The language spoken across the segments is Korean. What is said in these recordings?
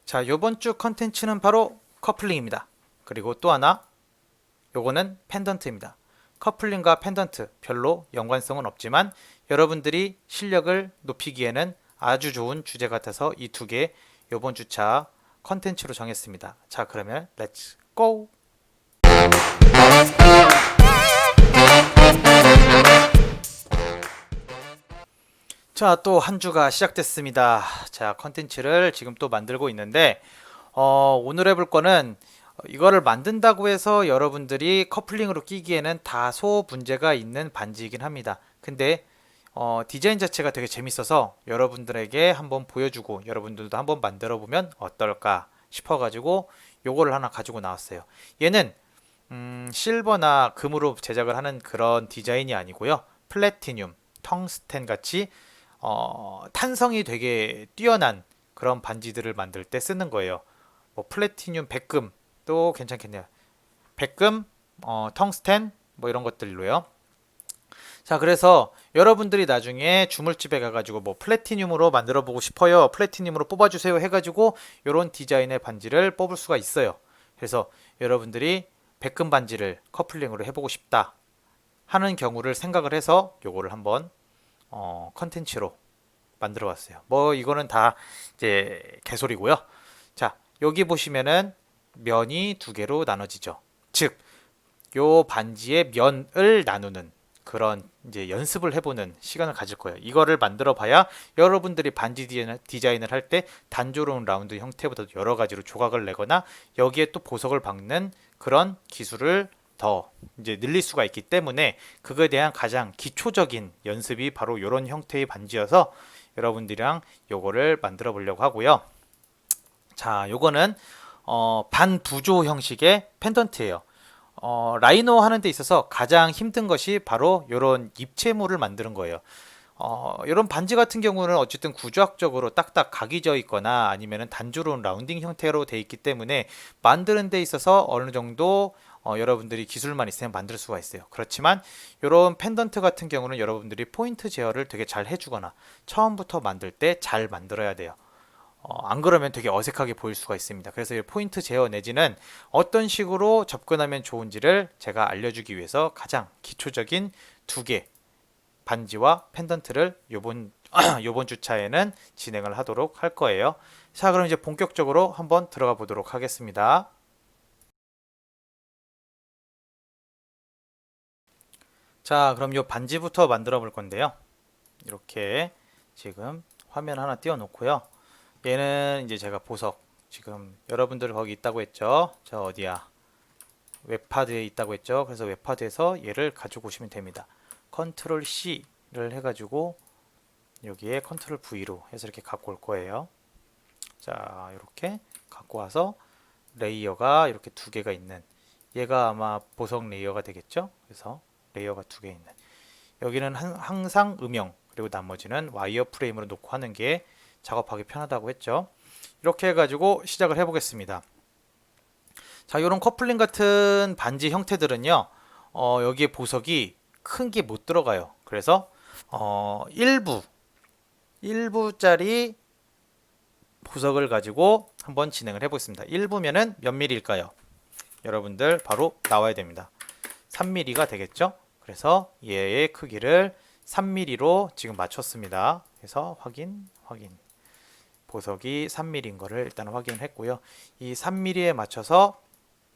자, 요번 주 컨텐츠는 바로 커플링입니다. 그리고 또 하나, 요거는 펜던트입니다. 커플링과 펜던트 별로 연관성은 없지만 여러분들이 실력을 높이기에는 아주 좋은 주제 같아서 이 두 개 요번 주차 컨텐츠로 정했습니다. 자, 그러면 렛츠 고! 자, 또 한 주가 시작됐습니다. 자, 컨텐츠를 지금 또 만들고 있는데 오늘 해볼 거는 이거를 만든다고 해서 여러분들이 커플링으로 끼기에는 다소 문제가 있는 반지이긴 합니다. 근데 디자인 자체가 되게 재밌어서 여러분들에게 한번 보여주고 여러분들도 한번 만들어 보면 어떨까 싶어가지고 요거를 하나 가지고 나왔어요. 얘는 실버나 금으로 제작을 하는 그런 디자인이 아니고요. 플래티늄, 텅스텐 같이 탄성이 되게 뛰어난 그런 반지들을 만들 때 쓰는 거예요. 뭐 플래티늄, 백금도 괜찮겠네요. 백금, 텅스텐 뭐 이런 것들로요. 자, 그래서 여러분들이 나중에 주물집에 가가지고 뭐 플래티늄으로 만들어 보고 싶어요. 플래티늄으로 뽑아주세요 해가지고 이런 디자인의 반지를 뽑을 수가 있어요. 그래서 여러분들이 백금 반지를 커플링으로 해보고 싶다 하는 경우를 생각을 해서 요거를 한번 컨텐츠로 만들어 왔어요. 뭐 이거는 다 이제 개소리고요. 자, 여기 보시면은 면이 두 개로 나눠지죠. 즉, 요 반지의 면을 나누는 그런 이제 연습을 해보는 시간을 가질 거예요. 이거를 만들어 봐야 여러분들이 반지 디자인을 할 때 단조로운 라운드 형태보다 여러 가지로 조각을 내거나 여기에 또 보석을 박는 그런 기술을 더 이제 늘릴 수가 있기 때문에 그거에 대한 가장 기초적인 연습이 바로 이런 형태의 반지여서 여러분들이랑 요거를 만들어 보려고 하고요. 자, 요거는 반부조 형식의 펜던트예요. 라이노 하는 데 있어서 가장 힘든 것이 바로 이런 입체물을 만드는 거예요. 이런 반지 같은 경우는 어쨌든 구조학적으로 딱딱 각이 져 있거나 아니면은 단조로운 라운딩 형태로 돼 있기 때문에 만드는 데 있어서 어느 정도 여러분들이 기술만 있으면 만들 수가 있어요. 그렇지만 이런 펜던트 같은 경우는 여러분들이 포인트 제어를 되게 잘 해주거나 처음부터 만들 때 잘 만들어야 돼요. 안 그러면 되게 어색하게 보일 수가 있습니다. 그래서 이 포인트 제어 내지는 어떤 식으로 접근하면 좋은지를 제가 알려주기 위해서 가장 기초적인 두 개 반지와 펜던트를 요번 주차에는 진행을 하도록 할 거예요. 자, 그럼 이제 본격적으로 한번 들어가 보도록 하겠습니다. 자, 그럼 요 반지부터 만들어 볼 건데요. 이렇게 지금 화면 하나 띄워 놓고요. 얘는 이제 제가 보석 지금 여러분들 거기 있다고 했죠. 저 어디야? 웹파드에 있다고 했죠. 그래서 웹파드에서 얘를 가지고 오시면 됩니다. 컨트롤 C를 해가지고 여기에 컨트롤 V로 해서 이렇게 갖고 올 거예요. 자, 이렇게 갖고 와서 레이어가 이렇게 두 개가 있는 얘가 아마 보석 레이어가 되겠죠. 그래서 레이어가 두 개 있는 여기는 항상 음영 그리고 나머지는 와이어 프레임으로 놓고 하는 게 작업하기 편하다고 했죠. 이렇게 해가지고 시작을 해보겠습니다. 자, 이런 커플링 같은 반지 형태들은요, 여기에 보석이 큰 게 못 들어가요. 그래서 일부짜리 보석을 가지고 한번 진행을 해보겠습니다. 1부면은 몇 밀일까요? 여러분들 바로 나와야 됩니다. 3mm가 되겠죠? 그래서 얘의 크기를 3mm로 지금 맞췄습니다. 그래서 확인. 보석이 3mm인 거를 일단 확인을 했고요. 이 3mm에 맞춰서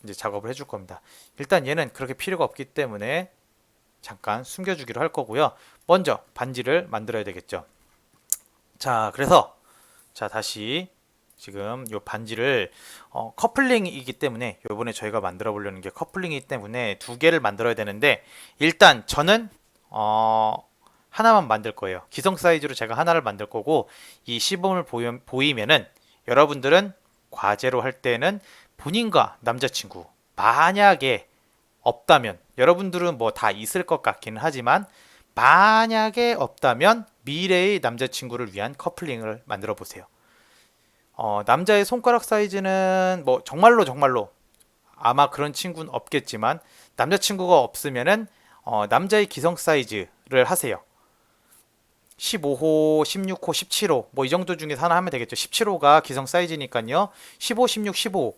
이제 작업을 해줄 겁니다. 일단 얘는 그렇게 필요가 없기 때문에 잠깐 숨겨주기로 할 거고요. 먼저 반지를 만들어야 되겠죠. 자, 그래서 자 다시 지금 이 반지를 커플링이기 때문에 요번에 저희가 만들어 보려는 게 커플링이기 때문에 두 개를 만들어야 되는데 일단 저는 하나만 만들 거예요. 기성 사이즈로 제가 하나를 만들 거고 이 시범을 보이면은 여러분들은 과제로 할 때는 본인과 남자친구 만약에 없다면 여러분들은 뭐 다 있을 것 같기는 하지만 만약에 없다면 미래의 남자친구를 위한 커플링을 만들어 보세요. 남자의 손가락 사이즈는 뭐 정말로 아마 그런 친구는 없겠지만 남자친구가 없으면은 남자의 기성 사이즈를 하세요. 15호, 16호, 17호 뭐 이 정도 중에서 하나 하면 되겠죠. 17호가 기성 사이즈니까요. 15, 16, 15.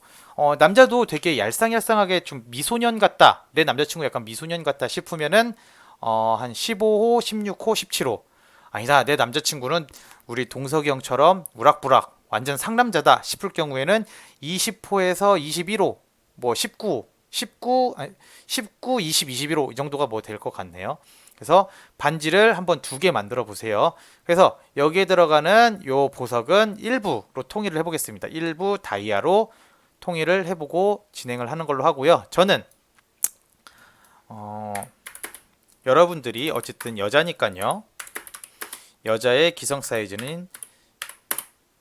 남자도 되게 얄쌍얄쌍하게 좀 미소년 같다. 내 남자친구 약간 미소년 같다 싶으면은 한 15호, 16호, 17호. 아니다. 내 남자친구는 우리 동석이 형처럼 우락부락 완전 상남자다 싶을 경우에는 20호에서 21호, 뭐 19, 19, 아니, 19, 20, 21호 이 정도가 뭐 될 것 같네요. 그래서 반지를 한번 두 개 만들어 보세요. 그래서 여기에 들어가는 요 보석은 일부로 통일을 해보겠습니다. 일부 다이아로 통일을 해보고 진행을 하는 걸로 하고요. 저는 어, 여러분들이 어쨌든 여자니까요. 여자의 기성 사이즈는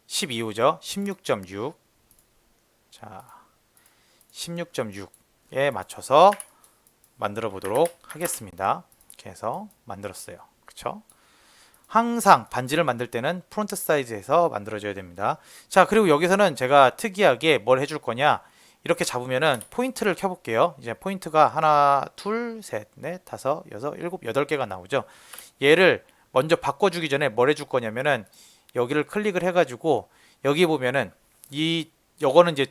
12호죠. 16.6. 자, 16.6에 맞춰서 만들어 보도록 하겠습니다. 이렇게 해서 만들었어요. 그쵸? 항상 반지를 만들 때는 프론트 사이즈에서 만들어줘야 됩니다. 자, 그리고 여기서는 제가 특이하게 뭘 해줄 거냐? 이렇게 잡으면은 포인트를 켜볼게요. 이제 포인트가 하나, 둘, 셋, 넷, 다섯, 여섯, 일곱, 여덟 개가 나오죠. 얘를 먼저 바꿔주기 전에 뭘 해줄 거냐면은 여기를 클릭을 해가지고 여기 보면은 요거는 이제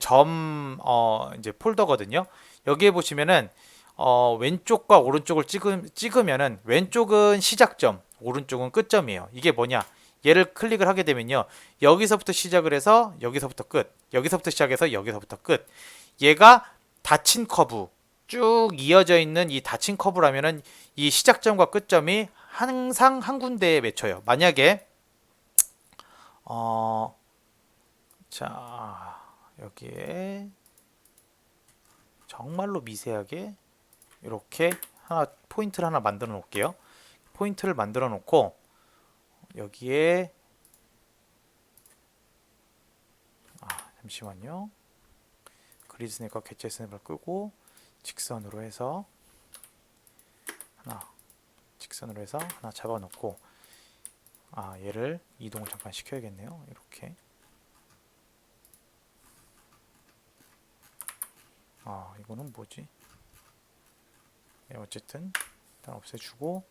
이제 폴더거든요. 여기에 보시면은 왼쪽과 오른쪽을 찍으면은 왼쪽은 시작점, 오른쪽은 끝점이에요. 이게 뭐냐? 얘를 클릭을 하게 되면요. 여기서부터 시작을 해서 여기서부터 끝. 여기서부터 시작해서 여기서부터 끝. 얘가 닫힌 커브. 쭉 이어져 있는 이 닫힌 커브라면은 이 시작점과 끝점이 항상 한 군데에 맺혀요. 만약에 자, 여기에 정말로 미세하게 이렇게 포인트를 하나 만들어 놓을게요. 포인트를 만들어 놓고 여기에 잠시만요. 그리드 스냅과 객체 스냅을 끄고 직선으로 해서 하나 잡아 놓고 얘를 이동을 잠깐 시켜야겠네요. 이렇게 이거는 뭐지? 네, 어쨌든 일단 없애주고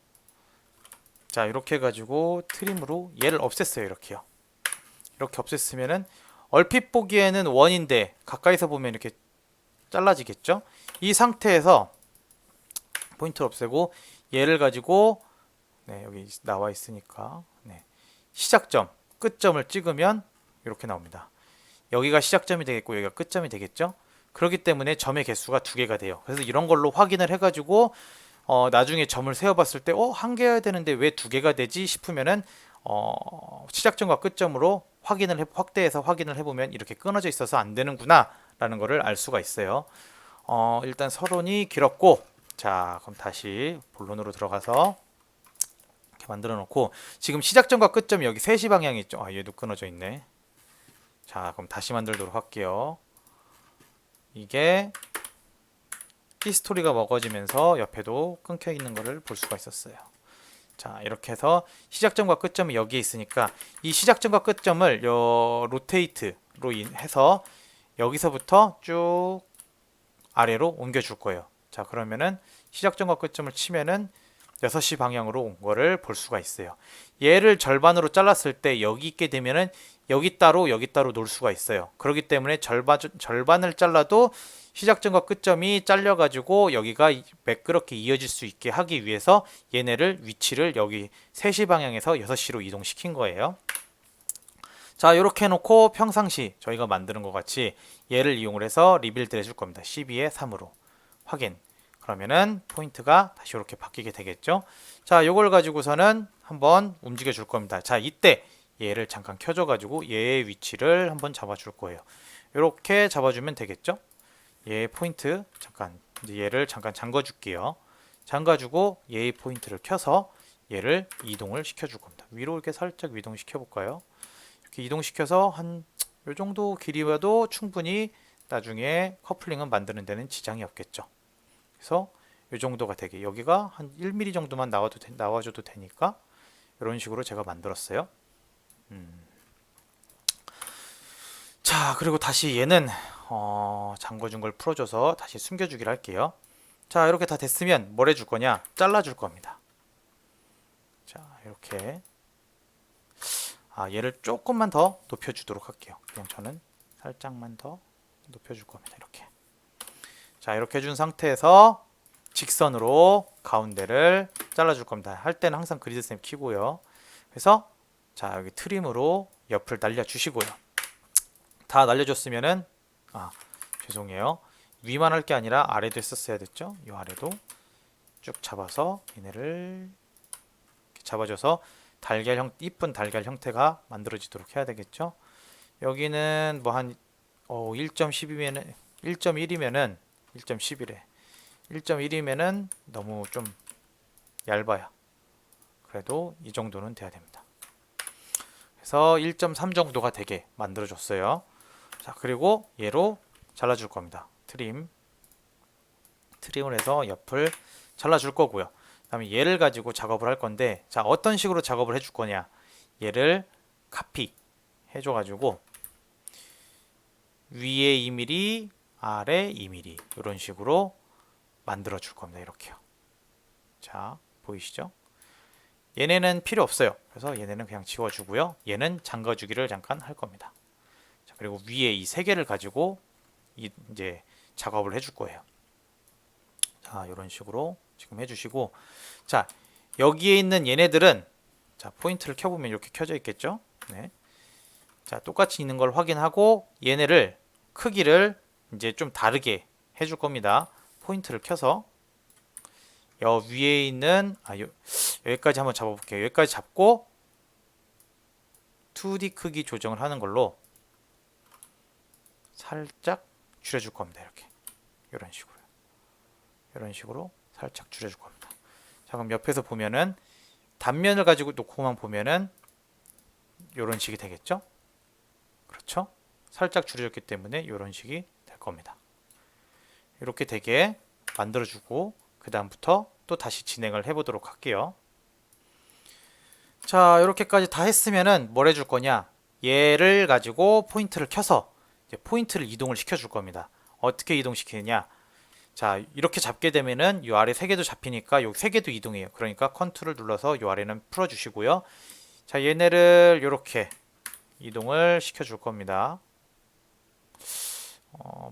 자 이렇게 해가지고 트림으로 얘를 없앴어요. 이렇게요. 이렇게 없앴으면은 얼핏 보기에는 원인데 가까이서 보면 이렇게 잘라지겠죠? 이 상태에서 포인트를 없애고 얘를 가지고 여기 나와 있으니까 시작점, 끝점을 찍으면 이렇게 나옵니다. 여기가 시작점이 되겠고 여기가 끝점이 되겠죠? 그렇기 때문에 점의 개수가 두 개가 돼요. 그래서 이런 걸로 확인을 해가지고 나중에 점을 세어봤을 때 한 개여야 되는데 왜 두 개가 되지 싶으면은 시작점과 끝점으로 확대해서 확인을 해보면 이렇게 끊어져 있어서 안 되는구나 라는 거를 알 수가 있어요. 일단 서론이 길었고 자 그럼 다시 본론으로 들어가서 이렇게 만들어 놓고 지금 시작점과 끝점이 여기 3시 방향이 있죠. 얘도 끊어져 있네. 자 그럼 다시 만들도록 할게요. 이게 히스토리가 먹어지면서 옆에도 끊겨 있는 것을 볼 수가 있었어요. 자 이렇게 해서 시작점과 끝점이 여기에 있으니까 이 시작점과 끝점을 로테이트로 해서 여기서부터 쭉 아래로 옮겨 줄 거예요. 자 그러면은 시작점과 끝점을 치면은 6시 방향으로 온 거를 볼 수가 있어요. 얘를 절반으로 잘랐을 때 여기 있게 되면은 여기 따로 놓을 수가 있어요. 그렇기 때문에 절반을 잘라도 시작점과 끝점이 잘려가지고 여기가 매끄럽게 이어질 수 있게 하기 위해서 얘네를 위치를 여기 3시 방향에서 6시로 이동시킨 거예요. 자 이렇게 해놓고 평상시 저희가 만드는 것 같이 얘를 이용을 해서 리빌드를 해줄 겁니다. 12에 3으로 확인. 그러면은 포인트가 다시 이렇게 바뀌게 되겠죠. 자 요걸 가지고서는 한번 움직여 줄 겁니다. 자 이때 얘를 잠깐 켜줘 가지고 얘의 위치를 한번 잡아 줄 거예요. 이렇게 잡아주면 되겠죠. 얘 포인트 잠깐 이제 얘를 잠깐 잠궈 줄게요. 잠가 주고 얘의 포인트를 켜서 얘를 이동을 시켜 줄 겁니다. 위로 이렇게 살짝 이동시켜 볼까요? 이렇게 이동시켜서 한 요 정도 길이와도 충분히 나중에 커플링은 만드는 데는 지장이 없겠죠. 그래서 이 정도가 되게 여기가 한 1mm 정도만 나와줘도 되니까 이런 식으로 제가 만들었어요. 자 그리고 다시 얘는 잠궈준 걸 풀어줘서 다시 숨겨주기를 할게요. 자 이렇게 다 됐으면 뭘 해줄 거냐? 잘라줄 겁니다. 자 이렇게 얘를 조금만 더 높여주도록 할게요. 그냥 저는 살짝만 더 높여줄 겁니다. 이렇게. 자, 이렇게 해준 상태에서 직선으로 가운데를 잘라줄 겁니다. 할 때는 항상 그리드쌤 키고요. 그래서 자, 여기 트림으로 옆을 날려주시고요. 다 날려줬으면은 죄송해요. 위만 할 게 아니라 아래도 했었어야 됐죠. 이 아래도 쭉 잡아서 얘네를 이렇게 잡아줘서 이쁜 달걀 형태가 만들어지도록 해야 되겠죠. 여기는 뭐 한 1.10이면은 1.1이면은 1.11에 1.1이면은 너무 좀 얇아요. 그래도 이 정도는 돼야 됩니다. 그래서 1.3 정도가 되게 만들어줬어요. 자, 그리고 얘로 잘라줄 겁니다. 트림을 해서 옆을 잘라줄 거고요. 그 다음에 얘를 가지고 작업을 할 건데, 자, 어떤 식으로 작업을 해줄 거냐. 얘를 카피 해줘가지고 위에 2mm, 아래 2mm 이런 식으로 만들어 줄 겁니다. 이렇게요. 자, 보이시죠? 얘네는 필요 없어요. 그래서 얘네는 그냥 지워주고요. 얘는 잠가주기를 잠깐 할 겁니다. 자, 그리고 위에 이 세 개를 가지고 이제 작업을 해줄 거예요. 자, 이런 식으로 지금 해주시고, 자, 여기에 있는 얘네들은 자, 포인트를 켜보면 이렇게 켜져 있겠죠? 네. 자, 똑같이 있는 걸 확인하고 얘네를 크기를 이제 좀 다르게 해줄 겁니다. 포인트를 켜서 여 위에 있는 여기까지 한번 잡아볼게요. 여기까지 잡고 2D 크기 조정을 하는 걸로 살짝 줄여줄 겁니다. 이런 식으로 살짝 줄여줄 겁니다. 자, 그럼 옆에서 보면은 단면을 가지고 놓고만 보면은 이런 식이 되겠죠? 그렇죠? 살짝 줄여줬기 때문에 이런 식이 될 겁니다. 이렇게 되게 만들어주고 그 다음부터 또 다시 진행을 해보도록 할게요. 자, 이렇게까지 다 했으면은 뭘 해줄 거냐? 얘를 가지고 포인트를 켜서 이제 포인트를 이동을 시켜줄 겁니다. 어떻게 이동시키느냐? 자, 이렇게 잡게 되면은 이 아래 세 개도 잡히니까 요 세 개도 이동해요. 그러니까 컨트롤 눌러서 이 아래는 풀어주시고요. 자, 얘네를 이렇게 이동을 시켜줄 겁니다.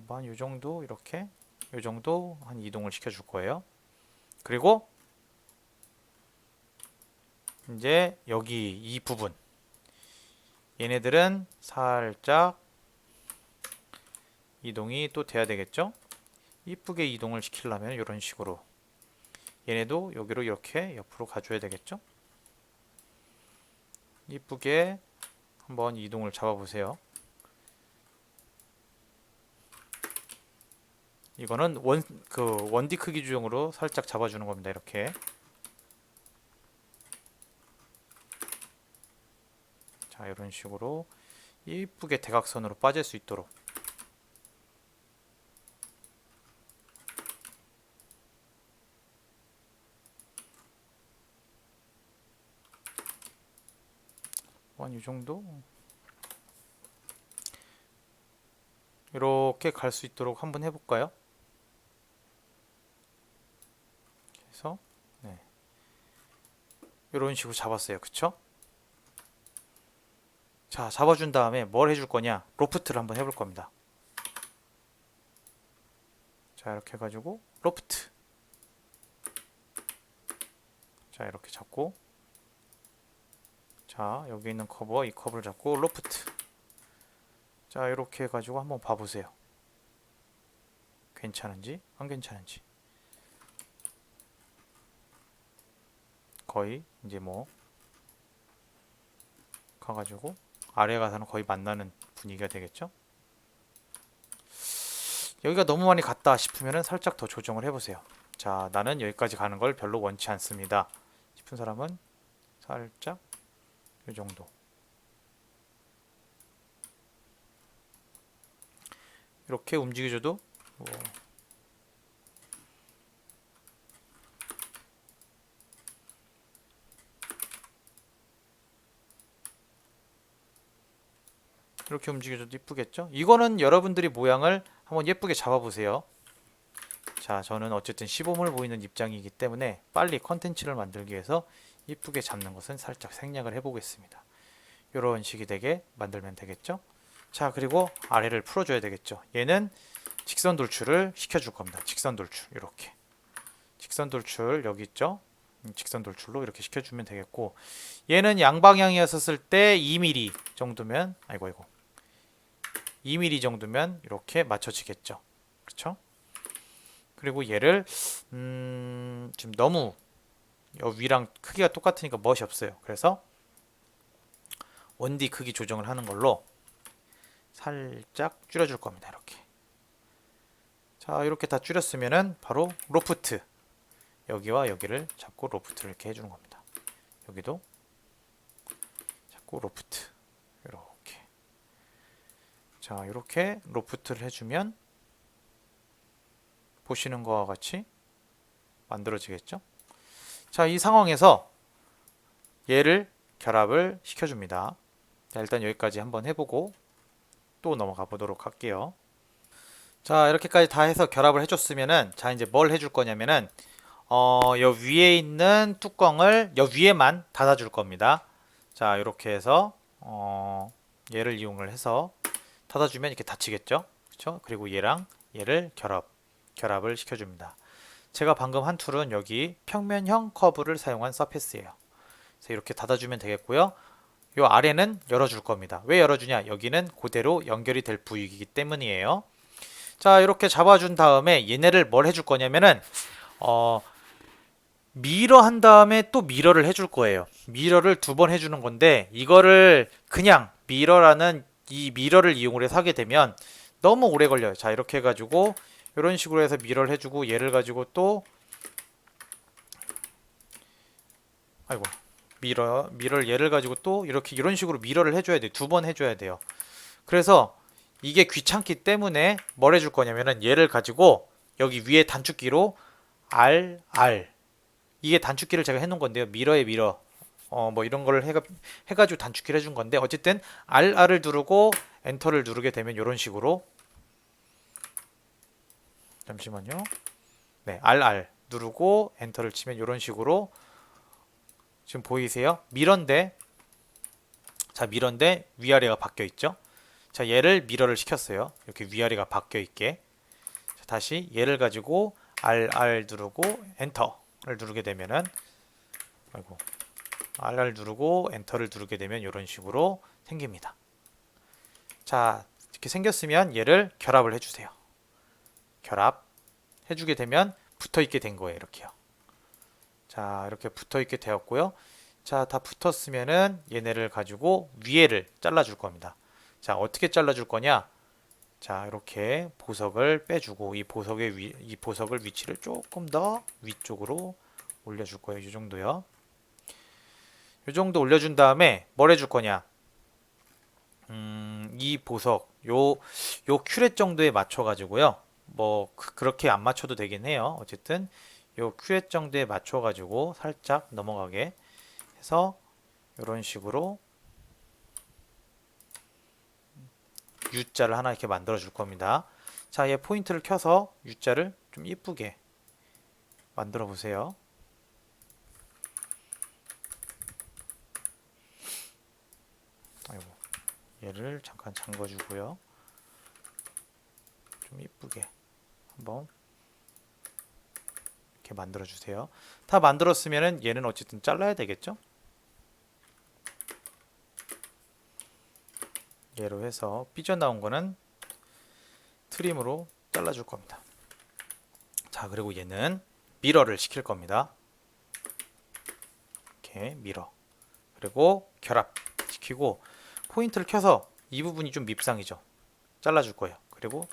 한 요 정도 이렇게 요 정도 한 이동을 시켜줄 거예요. 그리고 이제 여기 이 부분 얘네들은 살짝 이동이 또 돼야 되겠죠? 이쁘게 이동을 시키려면 이런 식으로 얘네도 여기로 이렇게 옆으로 가줘야 되겠죠? 이쁘게 한번 이동을 잡아보세요. 이거는 원D 크기 조정으로 살짝 잡아주는 겁니다. 이렇게. 자, 이런 식으로 이쁘게 대각선으로 빠질 수 있도록. 한 이 정도? 이렇게 갈 수 있도록 한번 해볼까요? 그래서 네. 이런 식으로 잡았어요. 그쵸? 자, 잡아준 다음에 뭘 해줄 거냐? 로프트를 한번 해볼 겁니다. 자, 이렇게 해가지고 로프트. 자, 이렇게 잡고 자, 여기 있는 커버, 이 커버를 잡고 로프트. 자, 이렇게 해가지고 한번 봐보세요. 괜찮은지 안 괜찮은지. 거의 이제 뭐 가가지고 아래 가서는 거의 만나는 분위기가 되겠죠. 여기가 너무 많이 갔다 싶으면 살짝 더 조정을 해보세요. 자, 나는 여기까지 가는 걸 별로 원치 않습니다 싶은 사람은 살짝 이 정도 이렇게 움직여줘도 뭐 이렇게 움직여줘도 이쁘겠죠? 이거는 여러분들이 모양을 한번 예쁘게 잡아보세요. 자, 저는 어쨌든 시범을 보이는 입장이기 때문에 빨리 컨텐츠를 만들기 위해서 이쁘게 잡는 것은 살짝 생략을 해보겠습니다. 이런 식이 되게 만들면 되겠죠. 자, 그리고 아래를 풀어줘야 되겠죠. 얘는 직선 돌출을 시켜줄 겁니다. 직선 돌출 이렇게 직선 돌출 여기 있죠. 직선 돌출로 이렇게 시켜주면 되겠고, 얘는 양방향이었을 때 2mm 정도면, 아이고 2mm 정도면 이렇게 맞춰지겠죠. 그렇죠? 그리고 얘를 지금 너무 위랑 크기가 똑같으니까 멋이 없어요. 그래서 원디 크기 조정을 하는 걸로 살짝 줄여줄 겁니다. 이렇게. 자, 이렇게 다 줄였으면은 바로 로프트, 여기와 여기를 잡고 로프트를 이렇게 해주는 겁니다. 여기도 잡고 로프트 이렇게. 자, 이렇게 로프트를 해주면 보시는 것과 같이 만들어지겠죠. 자, 이 상황에서 얘를 결합을 시켜줍니다. 자, 일단 여기까지 한번 해보고 또 넘어가 보도록 할게요. 자, 이렇게까지 다 해서 결합을 해줬으면은, 자, 이제 뭘 해줄 거냐면은 여 위에 있는 뚜껑을 여 위에만 닫아줄 겁니다. 자, 이렇게 해서 얘를 이용을 해서 닫아주면 이렇게 닫히겠죠. 그렇죠? 그리고 얘랑 얘를 결합을 시켜줍니다. 제가 방금 한 툴은 여기 평면형 커브를 사용한 서페스예요. 그래서 이렇게 닫아주면 되겠고요. 요 아래는 열어줄 겁니다. 왜 열어주냐? 여기는 그대로 연결이 될 부위이기 때문이에요. 자, 이렇게 잡아준 다음에 얘네를 뭘 해줄 거냐면은 미러 한 다음에 또 미러를 해줄 거예요. 미러를 2번 해주는 건데, 이거를 그냥 미러라는 이 미러를 이용을 해서 하게 되면 너무 오래 걸려요. 자, 이렇게 해가지고 이런 식으로 해서 미러를 해주고, 얘를 가지고 또 아이고 미러를 얘를 가지고 또 이렇게 이런 식으로 미러를 해줘야 돼요. 2번 해줘야 돼요. 그래서 이게 귀찮기 때문에 뭘 해줄 거냐면은 얘를 가지고 여기 위에 단축키로 R 이게 단축키를 제가 해놓은 건데요. 미러에 미러 뭐 이런 거를 해가지고 단축키를 해준 건데, 어쨌든 RR을 누르고 엔터를 누르게 되면 이런 식으로, 잠시만요. 네, RR 누르고 엔터를 치면 이런 식으로 지금 보이세요? 미러인데, 자, 미러인데 위아래가 바뀌어 있죠. 자, 얘를 미러를 시켰어요. 이렇게 위아래가 바뀌어 있게. 자, 다시 얘를 가지고 RR 누르고 엔터를 누르게 되면은, 아이고, RR 누르고 엔터를 누르게 되면 이런 식으로 생깁니다. 자, 이렇게 생겼으면 얘를 결합을 해주세요. 결합 해주게 되면 붙어있게 된 거예요. 이렇게요. 자, 이렇게 붙어있게 되었고요. 자, 다 붙었으면은 얘네를 가지고 위에를 잘라줄 겁니다. 자, 어떻게 잘라줄 거냐? 자, 이렇게 보석을 빼주고 이 보석을 위치를 조금 더 위쪽으로 올려줄 거예요. 이 정도요. 이 정도 올려준 다음에 뭘 해줄 거냐? 이 보석 요 큐렛 정도에 맞춰 가지고요. 뭐 그렇게 안 맞춰도 되긴 해요. 어쨌든 요 큐렛 정도에 맞춰 가지고 살짝 넘어가게 해서 이런 식으로 U자를 하나 이렇게 만들어 줄 겁니다. 자, 얘 포인트를 켜서 U자를 좀 이쁘게 만들어 보세요. 아이고, 얘를 잠깐 잠궈 주고요. 좀 이쁘게 한번 이렇게 만들어 주세요. 다 만들었으면은 얘는 어쨌든 잘라야 되겠죠? 얘로 해서 삐져나온 거는 트림으로 잘라줄 겁니다. 자, 그리고 얘는 미러를 시킬 겁니다. 이렇게 미러, 그리고 결합 시키고 포인트를 켜서 이 부분이 좀 밉상이죠. 잘라줄 거예요. 그리고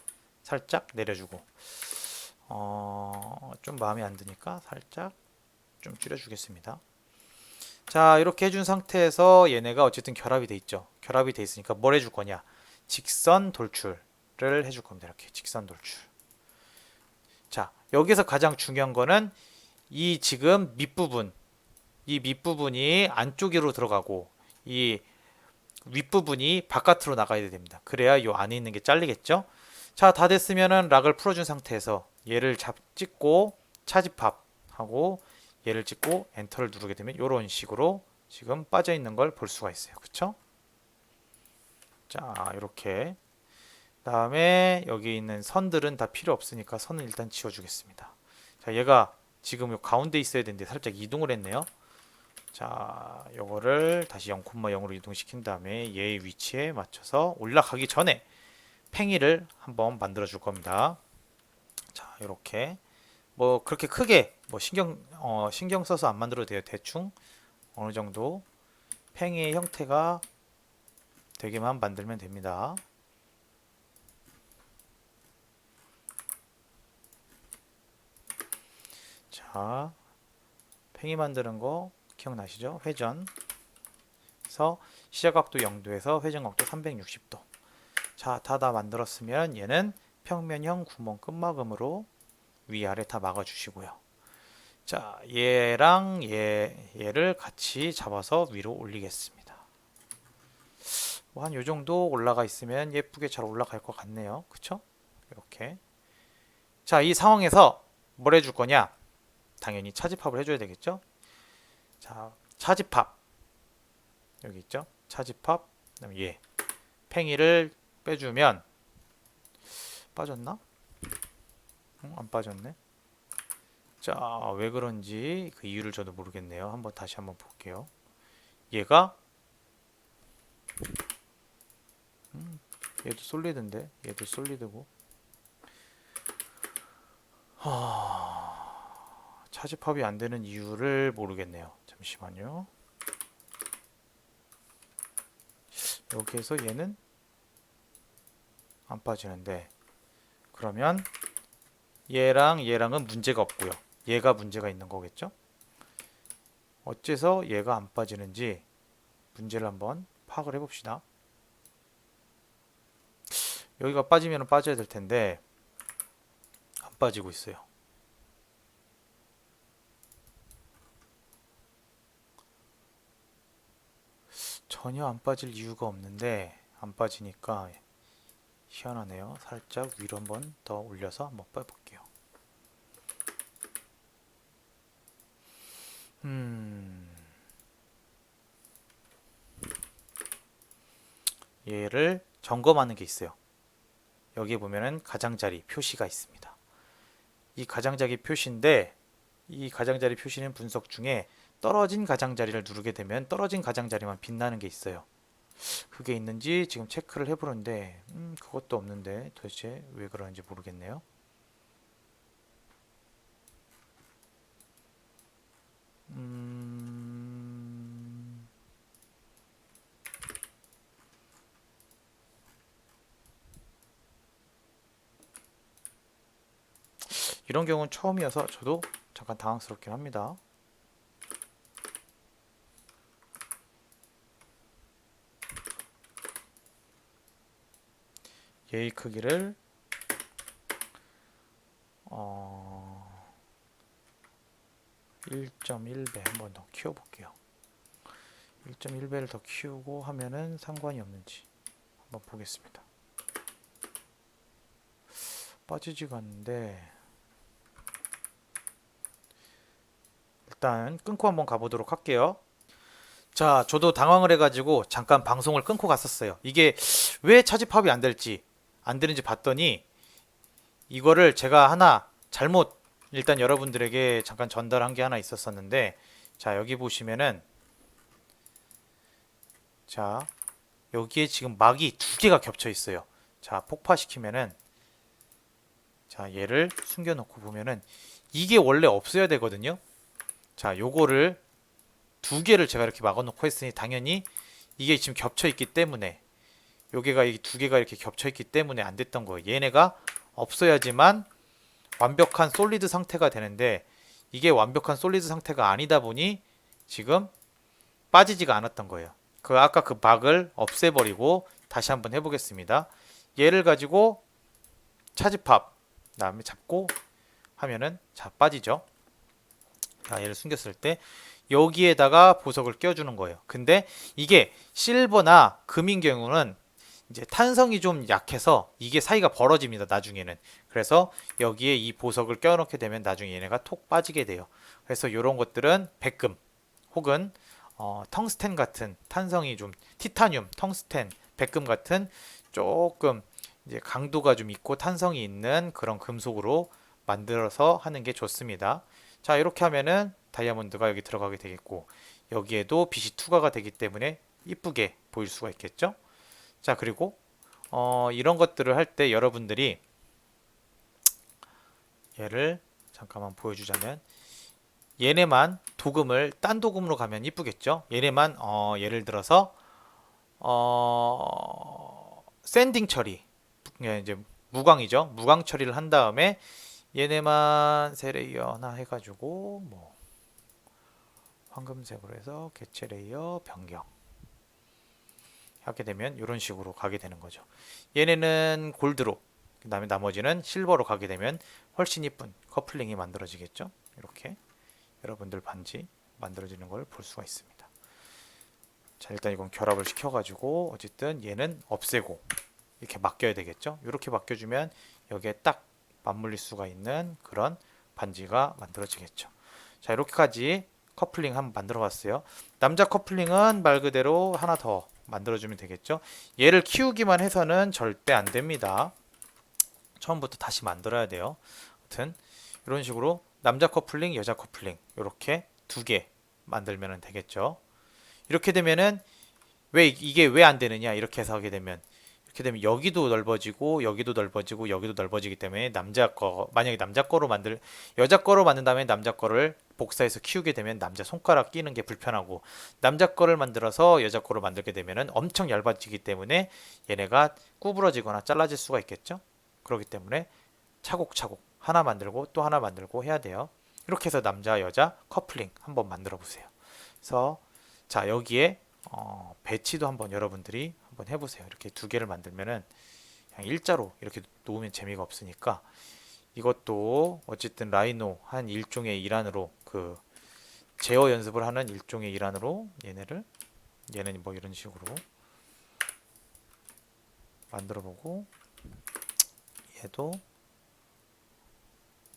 살짝 내려주고 좀 마음에 안 드니까 살짝 좀 줄여주겠습니다. 자, 이렇게 해준 상태에서 얘네가 어쨌든 결합이 돼 있죠. 결합이 돼 있으니까 뭘 해줄 거냐? 직선 돌출을 해줄 겁니다. 이렇게 직선 돌출. 자, 여기서 가장 중요한 거는 이 지금 밑부분, 이 밑부분이 안쪽으로 들어가고 이 윗부분이 바깥으로 나가야 됩니다. 그래야 이 안에 있는 게 잘리겠죠? 자, 다 됐으면은 락을 풀어준 상태에서 얘를 찍고 차집합하고 얘를 찍고 엔터를 누르게 되면 이런 식으로 지금 빠져 있는 걸 볼 수가 있어요. 그쵸? 자, 이렇게. 다음에 여기 있는 선들은 다 필요 없으니까 선은 일단 지워주겠습니다. 자, 얘가 지금 요 가운데 있어야 되는데 살짝 이동을 했네요. 자, 요거를 다시 0,0으로 이동시킨 다음에 얘의 위치에 맞춰서 올라가기 전에 팽이를 한번 만들어 줄 겁니다. 자, 이렇게 뭐 그렇게 크게 뭐 신경 써서 안 만들어도 돼요. 대충 어느 정도 팽이의 형태가 되게만 만들면 됩니다. 자, 팽이 만드는 거 기억나시죠? 회전에서 시작각도 0도에서 회전각도 360도. 자, 다 만들었으면 얘는 평면형 구멍 끝마금으로 위아래 다 막아주시고요. 자, 얘랑 얘를 같이 잡아서 위로 올리겠습니다. 뭐 한 요 정도 올라가 있으면 예쁘게 잘 올라갈 것 같네요. 그쵸? 이렇게. 자, 이 상황에서 뭘 해줄 거냐? 당연히 차집합을 해줘야 되겠죠? 자, 차집합. 여기 있죠? 차집합. 그다음에 얘. 팽이를 빼주면 빠졌나? 안 빠졌네. 자, 왜 그런지 그 이유를 저도 모르겠네요. 다시 한번 볼게요. 얘가 얘도 솔리드인데 얘도 솔리드고 차집합이 안 되는 이유를 모르겠네요. 잠시만요. 여기에서 얘는 안 빠지는데 그러면 얘랑은 문제가 없고요. 얘가 문제가 있는 거겠죠? 어째서 얘가 안 빠지는지 문제를 한번 파악을 해봅시다. 여기가 빠지면 빠져야 될 텐데 안 빠지고 있어요. 전혀 안 빠질 이유가 없는데 안 빠지니까 희한하네요. 살짝 위로 한번 더 올려서 한번 빼볼게요. 얘를 점검하는 게 있어요. 여기 보면은 가장자리 표시가 있습니다. 이 가장자리 표시인데 이 가장자리 표시는 분석 중에 떨어진 가장자리를 누르게 되면 떨어진 가장자리만 빛나는 게 있어요. 그게 있는지 지금 체크를 해보는데 그것도 없는데 도대체 왜 그러는지 모르겠네요. 이런 경우는 처음이어서 저도 잠깐 당황스럽긴 합니다. 얘의 크기를 1.1배 한번 더 키워볼게요. 1.1배를 더 키우고 하면은 상관이 없는지 한번 보겠습니다. 빠지지가 않는데 일단 끊고 한번 가보도록 할게요. 자, 저도 당황을 해가지고 잠깐 방송을 끊고 갔었어요. 이게 왜 차집합이 안 되는지 봤더니 이거를 제가 하나 잘못 일단 여러분들에게 잠깐 전달한 게 하나 있었었는데 자, 여기 보시면은 자, 여기에 지금 막이 두 개가 겹쳐 있어요. 자, 폭파시키면은 자, 얘를 숨겨놓고 보면은 이게 원래 없어야 되거든요. 자, 요거를 두 개를 제가 이렇게 막아놓고 했으니 당연히 이게 지금 겹쳐 있기 때문에 여기가 이 두 개가 이렇게 겹쳐 있기 때문에 안 됐던 거예요. 얘네가 없어야지만 완벽한 솔리드 상태가 되는데 이게 완벽한 솔리드 상태가 아니다 보니 지금 빠지지가 않았던 거예요. 아까 그 박을 없애버리고 다시 한번 해보겠습니다. 얘를 가지고 차집합 다음에 잡고 하면은 자 빠지죠. 자, 얘를 숨겼을 때 여기에다가 보석을 껴주는 거예요. 근데 이게 실버나 금인 경우는 이제 탄성이 좀 약해서 이게 사이가 벌어집니다. 나중에는. 그래서 여기에 이 보석을 껴놓게 되면 나중에 얘네가 톡 빠지게 돼요. 그래서 이런 것들은 백금 혹은 텅스텐 같은 탄성이 좀 티타늄, 텅스텐, 백금 같은 조금 이제 강도가 좀 있고 탄성이 있는 그런 금속으로 만들어서 하는 게 좋습니다. 자, 이렇게 하면은 다이아몬드가 여기 들어가게 되겠고 여기에도 빛이 투과가 되기 때문에 이쁘게 보일 수가 있겠죠. 자, 그리고 이런 것들을 할 때 여러분들이 얘를 잠깐만 보여주자면 얘네만 도금을 딴 도금으로 가면 이쁘겠죠. 얘네만 예를 들어서 샌딩 처리, 예, 이제 무광이죠. 무광 처리를 한 다음에 얘네만 세 레이어 하나 해가지고 뭐 황금색으로 해서 개체 레이어 변경 하게 되면 이런 식으로 가게 되는 거죠. 얘네는 골드로, 그 다음에 나머지는 실버로 가게 되면 훨씬 이쁜 커플링이 만들어지겠죠. 이렇게 여러분들 반지 만들어지는 걸 볼 수가 있습니다. 자, 일단 이건 결합을 시켜가지고 어쨌든 얘는 없애고 이렇게 맡겨야 되겠죠. 이렇게 맡겨주면 여기에 딱 맞물릴 수가 있는 그런 반지가 만들어지겠죠. 자, 이렇게까지 커플링 한번 만들어 봤어요. 남자 커플링은 말 그대로 하나 더 만들어주면 되겠죠. 얘를 키우기만 해서는 절대 안 됩니다. 처음부터 다시 만들어야 돼요. 아무튼 이런 식으로 남자 커플링, 여자 커플링 이렇게 두 개 만들면 되겠죠. 이렇게 되면은 왜 이게 왜 안 되느냐 이렇게 해서 하게 되면 이렇게 되면 여기도 넓어지고 여기도 넓어지고 여기도 넓어지기 때문에 남자 거 만약에 남자 거로 만들 여자 거로 만든 다음에 남자 거를 복사해서 키우게 되면 남자 손가락 끼는 게 불편하고 남자 거를 만들어서 여자 거로 만들게 되면은 엄청 얇아지기 때문에 얘네가 구부러지거나 잘라질 수가 있겠죠. 그렇기 때문에 차곡차곡 하나 만들고 또 하나 만들고 해야 돼요. 이렇게 해서 남자 여자 커플링 한번 만들어 보세요. 그래서 자, 여기에 배치도 한번 여러분들이 한번 해보세요. 이렇게 두 개를 만들면은 그냥 일자로 이렇게 놓으면 재미가 없으니까 이것도 어쨌든 라이노 한 일종의 일환으로 그 제어 연습을 하는 일종의 일환으로 얘는 뭐 이런 식으로 만들어보고 얘도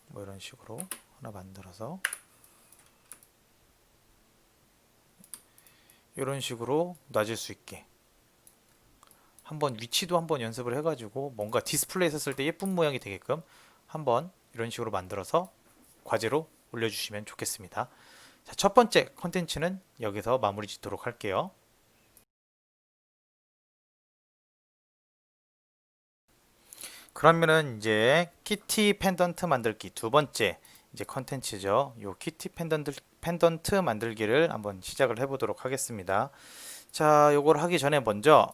뭐 이런 식으로 하나 만들어서 이런 식으로 놔질 수 있게 한번 위치도 한번 연습을 해가지고 뭔가 디스플레이 했을 때 예쁜 모양이 되게끔 한번 이런 식으로 만들어서 과제로 올려주시면 좋겠습니다. 자, 첫 번째 컨텐츠는 여기서 마무리 짓도록 할게요. 그러면은 이제 키티 펜던트 만들기 두 번째 이제 컨텐츠죠. 요 키티 펜던트 만들기를 한번 시작을 해보도록 하겠습니다. 자, 요걸 하기 전에 먼저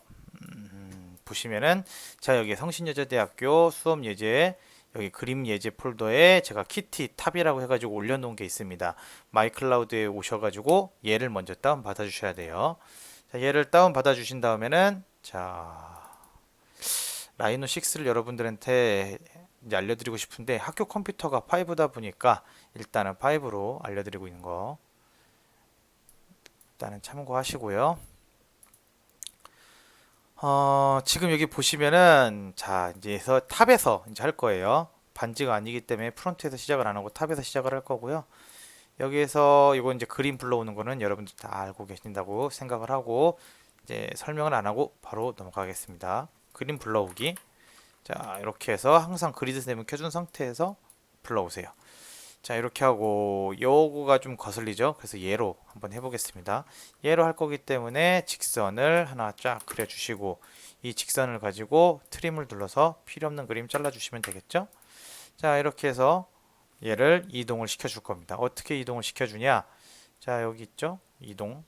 보시면은 자, 여기 성신여자대학교 수업 예제 여기 그림 예제 폴더에 제가 키티 탑이라고 해가지고 올려놓은 게 있습니다. 마이클라우드에 오셔가지고 얘를 먼저 다운 받아 주셔야 돼요. 자, 얘를 다운 받아 주신 다음에는 자, 라이노 6를 여러분들한테 이제 알려드리고 싶은데 학교 컴퓨터가 5다 보니까 일단은 5로 알려드리고 있는 거 일단은 참고하시고요. 지금 여기 보시면은 자 이제서 탑에서 이제 할 거예요. 반지가 아니기 때문에 프론트에서 시작을 안 하고 탑에서 시작을 할 거고요. 여기에서 이거 이제 그림 불러오는 거는 여러분들 다 알고 계신다고 생각을 하고 이제 설명을 안 하고 바로 넘어가겠습니다. 그림 불러오기. 자, 이렇게 해서 항상 그리드 샘을 켜준 상태에서 불러오세요. 자, 이렇게 하고 요거가 좀 거슬리죠. 그래서 얘로 한번 해보겠습니다. 얘로 할 거기 때문에 직선을 하나 쫙 그려주시고 이 직선을 가지고 트림을 눌러서 필요 없는 그림 잘라주시면 되겠죠. 자, 이렇게 해서 얘를 이동을 시켜줄 겁니다. 어떻게 이동을 시켜주냐. 자, 여기 있죠. 이동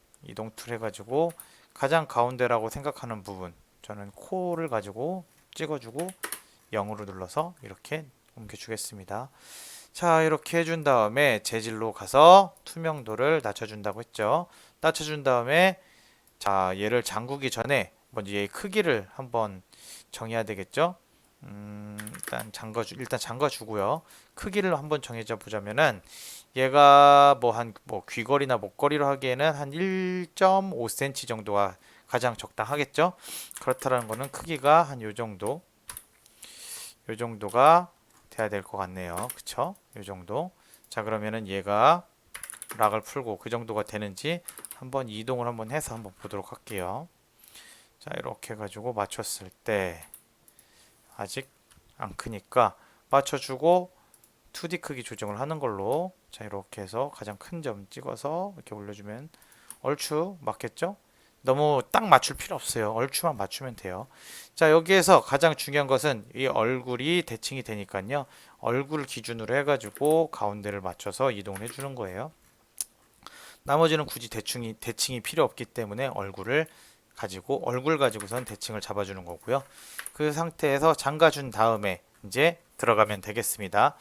툴 해가지고 가장 가운데라고 생각하는 부분 저는 코를 가지고 찍어주고 0으로 눌러서 이렇게 옮겨주겠습니다. 자, 이렇게 해준 다음에 재질로 가서 투명도를 낮춰준다고 했죠. 낮춰준 다음에 자, 얘를 잠그기 전에 먼저 얘의 크기를 한번 정해야 되겠죠. 일단 잠가주고요. 크기를 한번 정해져 보자면은 얘가 뭐 귀걸이나 목걸이로 하기에는 한 1.5cm 정도가 가장 적당하겠죠. 그렇다는 거는 크기가 한 요 정도가 돼야 될 것 같네요. 그쵸? 요 정도. 자, 그러면은 얘가 락을 풀고 그 정도가 되는지 한번 이동을 한번 해서 한번 보도록 할게요. 자, 이렇게 해가지고 맞췄을 때 아직 안 크니까 맞춰주고 2D 크기 조정을 하는 걸로. 자, 이렇게 해서 가장 큰 점 찍어서 이렇게 올려주면 얼추 맞겠죠? 너무 딱 맞출 필요 없어요. 얼추만 맞추면 돼요. 자, 여기에서 가장 중요한 것은 이 얼굴이 대칭이 되니까요. 얼굴 기준으로 해가지고 가운데를 맞춰서 이동을 해주는 거예요. 나머지는 굳이 대칭이 필요 없기 때문에 얼굴 가지고선 대칭을 잡아주는 거고요. 그 상태에서 잠가준 다음에 이제 들어가면 되겠습니다.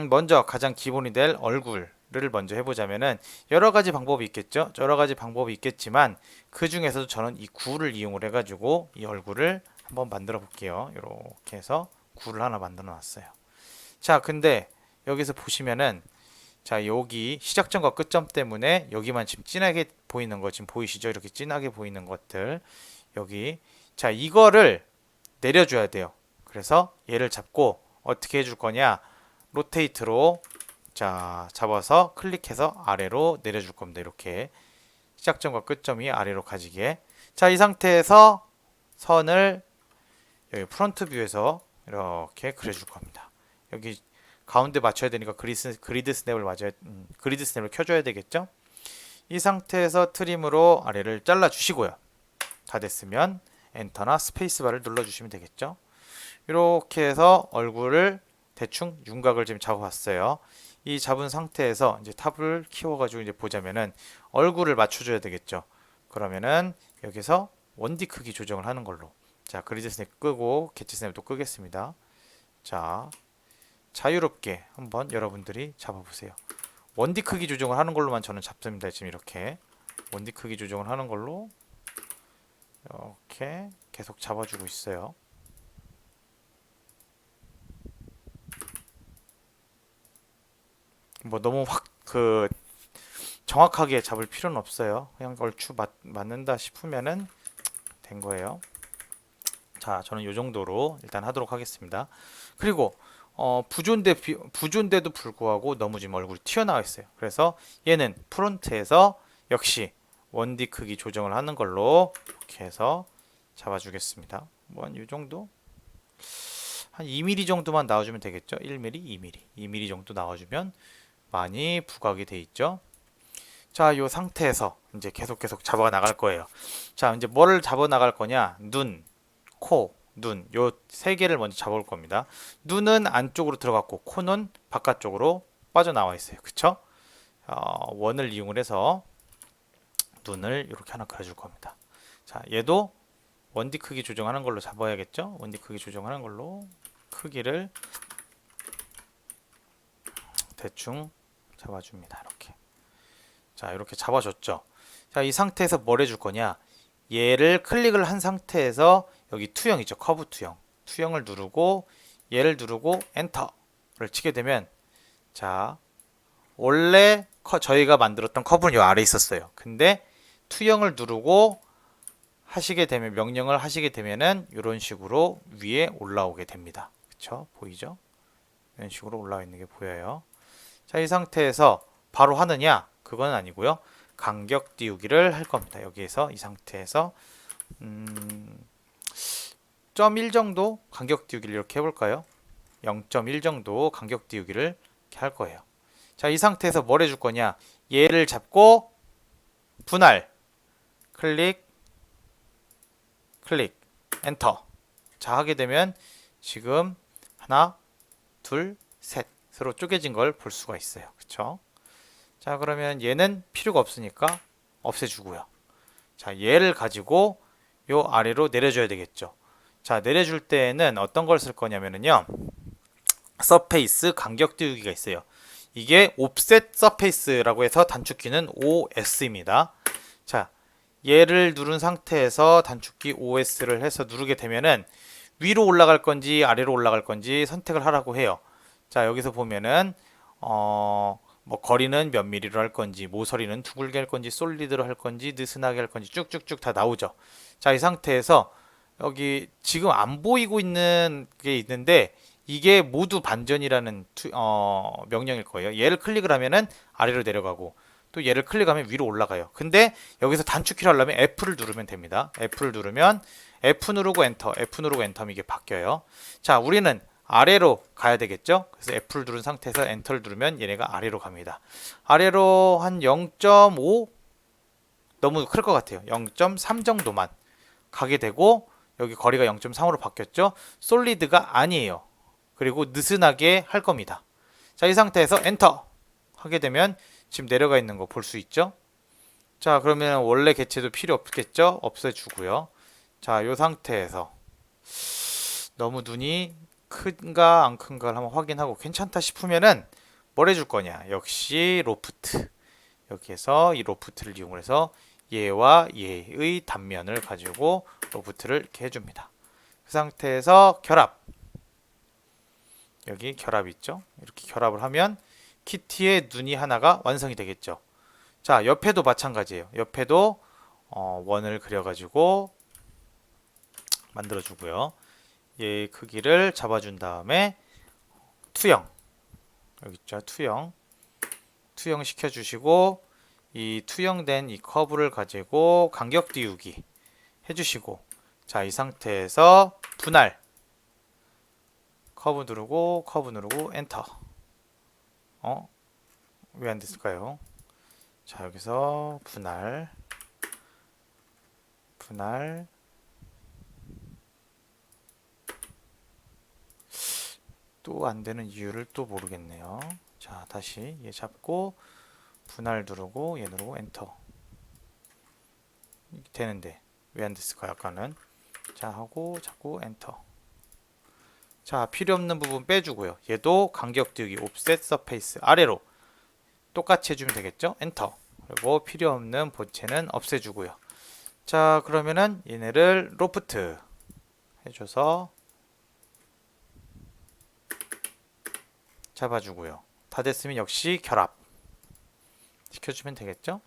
먼저 가장 기본이 될 얼굴을 먼저 해보자면은 여러 가지 방법이 있겠죠. 여러 가지 방법이 있겠지만 그 중에서도 저는 이 구를 이용을 해가지고 이 얼굴을 한번 만들어 볼게요. 이렇게 해서 구를 하나 만들어 놨어요. 자, 근데 여기서 보시면은 자, 여기 시작점과 끝점 때문에 여기만 지금 진하게 보이는 거 지금 보이시죠? 이렇게 진하게 보이는 것들 여기. 자, 이거를 내려줘야 돼요. 그래서 얘를 잡고 어떻게 해줄 거냐? 로테이트로 자, 잡아서 클릭해서 아래로 내려줄 겁니다. 이렇게 시작점과 끝점이 아래로 가지게. 자, 이 상태에서 선을 여기 프론트 뷰에서 이렇게 그려줄 겁니다. 여기 가운데 맞춰야 되니까 그리드 스냅을 켜줘야 되겠죠? 이 상태에서 트림으로 아래를 잘라 주시고요. 다 됐으면 엔터나 스페이스바를 눌러주시면 되겠죠? 이렇게 해서 얼굴을 대충 윤곽을 지금 잡아봤어요. 이 잡은 상태에서 이제 탑을 키워가지고 이제 보자면은 얼굴을 맞춰줘야 되겠죠. 그러면은 여기서 1D 크기 조정을 하는 걸로. 자, 그리드 스냅 끄고 개치 스냅도 끄겠습니다. 자, 자유롭게 한번 여러분들이 잡아보세요. 1D 크기 조정을 하는 걸로만 저는 잡습니다. 지금 이렇게 1D 크기 조정을 하는 걸로 이렇게 계속 잡아주고 있어요. 뭐 너무 정확하게 잡을 필요는 없어요. 그냥 얼추 맞는다 싶으면은 된 거예요. 자, 저는 이 정도로 일단 하도록 하겠습니다. 그리고 부조인데도 불구하고 너무 지금 얼굴이 튀어나와 있어요. 그래서 얘는 프론트에서 역시 1D 크기 조정을 하는 걸로 이렇게 해서 잡아주겠습니다. 뭐 한 이 정도? 한 2mm 정도만 나와주면 되겠죠? 1mm, 2mm 정도 나와주면 많이 부각이 돼 있죠. 자, 이 상태에서 이제 계속 잡아 나갈 거예요. 자, 이제 뭐를 잡아 나갈 거냐? 눈, 코, 눈, 요 세 개를 먼저 잡아올 겁니다. 눈은 안쪽으로 들어갔고 코는 바깥쪽으로 빠져나와 있어요. 그쵸? 원을 이용을 해서 눈을 이렇게 하나 그려줄 겁니다. 자, 얘도 1D 크기 조정하는 걸로 잡아야겠죠? 1D 크기 조정하는 걸로 크기를 대충 잡아줍니다. 이렇게. 자, 이렇게 잡아줬죠. 자, 이 상태에서 뭘 해줄 거냐? 얘를 클릭을 한 상태에서 여기 투영 있죠? 커브 투영. 투영을 누르고 얘를 누르고 엔터를 치게 되면 자, 원래 저희가 만들었던 커브는 요 아래에 있었어요. 근데 투영을 누르고 하시게 되면 명령을 하시게 되면은 이런 식으로 위에 올라오게 됩니다. 그쵸? 보이죠? 이런 식으로 올라와 있는 게 보여요. 자, 이 상태에서 바로 하느냐? 그건 아니고요. 간격 띄우기를 할 겁니다. 여기에서 이 상태에서 0.1 정도 간격 띄우기를 이렇게 해볼까요? 0.1 정도 간격 띄우기를 이렇게 할 거예요. 자, 이 상태에서 뭘 해줄 거냐? 얘를 잡고 분할 클릭 엔터. 자, 하게 되면 지금 하나 둘 셋으로 쪼개진 걸 볼 수가 있어요. 그쵸? 자, 그러면 얘는 필요가 없으니까 없애주고요. 자, 얘를 가지고 요 아래로 내려줘야 되겠죠. 자, 내려줄 때에는 어떤 걸 쓸 거냐면요. 서페이스 간격 띄우기가 있어요. 이게 옵셋 서페이스라고 해서 단축키는 OS입니다. 자, 얘를 누른 상태에서 단축키 OS를 해서 누르게 되면은 위로 올라갈 건지 아래로 올라갈 건지 선택을 하라고 해요. 자, 여기서 보면은 뭐 거리는 몇 미리로 할 건지, 모서리는 둥글게 할 건지, 솔리드로 할 건지, 느슨하게 할 건지 쭉쭉쭉 다 나오죠. 자, 이 상태에서 여기 지금 안 보이고 있는 게 있는데 이게 모두 반전이라는 명령일 거예요. 얘를 클릭을 하면은 아래로 내려가고 또 얘를 클릭하면 위로 올라가요. 근데 여기서 단축키를 하려면 F를 누르면 됩니다. F를 누르면 F 누르고 엔터, F 누르고 엔터면 이게 바뀌어요. 자, 우리는 아래로 가야 되겠죠? 그래서 F를 누른 상태에서 엔터를 누르면 얘네가 아래로 갑니다. 아래로 한 0.5 너무 클 것 같아요. 0.3 정도만 가게 되고 여기 거리가 0.3으로 바뀌었죠? 솔리드가 아니에요. 그리고 느슨하게 할 겁니다. 자, 이 상태에서 엔터 하게 되면 지금 내려가 있는 거 볼 수 있죠? 자, 그러면 원래 개체도 필요 없겠죠? 없애주고요. 자, 이 상태에서 너무 눈이 큰가 안 큰가를 한번 확인하고 괜찮다 싶으면은 뭘 해줄 거냐? 역시 로프트. 여기에서 이 로프트를 이용해서 얘와 얘의 단면을 가지고 로프트를 이렇게 해줍니다. 그 상태에서 결합. 여기 결합 있죠? 이렇게 결합을 하면 키티의 눈이 하나가 완성이 되겠죠. 자, 옆에도 마찬가지예요. 옆에도 원을 그려가지고 만들어주고요. 얘의 크기를 잡아준 다음에 투영. 여기 있죠? 투영. 투영 시켜주시고 이 투영된 이 커브를 가지고 간격 띄우기 해주시고 자, 이 상태에서 분할. 커브 누르고 엔터. 왜 안 됐을까요? 자, 여기서 분할 또 안 되는 이유를 또 모르겠네요. 자, 다시 얘 잡고 분할 누르고 얘 누르고 엔터. 되는데 왜 안 됐을까요? 아까는. 자, 하고 자꾸 엔터. 자, 필요 없는 부분 빼주고요. 얘도 간격 띄우기 옵셋 서페이스 아래로 똑같이 해주면 되겠죠? 엔터. 그리고 필요 없는 본체는 없애주고요. 자, 그러면은 얘네를 로프트 해줘서 잡아주고요. 다 됐으면 역시 결합 시켜주면 되겠죠?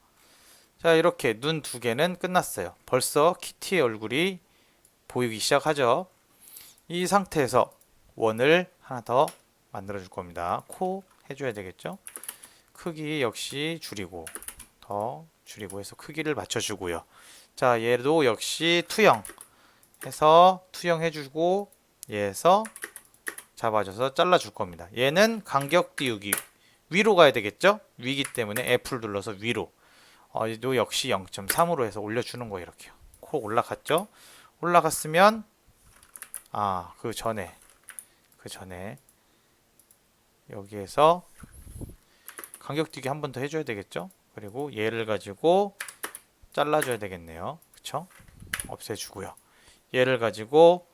자, 이렇게 눈 두 개는 끝났어요. 벌써 키티의 얼굴이 보이기 시작하죠. 이 상태에서 원을 하나 더 만들어 줄 겁니다. 코 해줘야 되겠죠? 크기 역시 줄이고 더 줄이고 해서 크기를 맞춰주고요. 자, 얘도 역시 투영 해서 투영 해주고 얘에서 잡아줘서 잘라줄 겁니다. 얘는 간격 띄우기 위로 가야 되겠죠? 위기 때문에 F를 눌러서 위로. 얘도 역시 0.3으로 해서 올려주는 거예요. 이렇게요. 코 올라갔죠? 올라갔으면 그 전에 여기에서 간격 띄기 한 번 더 해줘야 되겠죠? 그리고 얘를 가지고 잘라줘야 되겠네요. 그쵸? 없애주고요. 얘를 가지고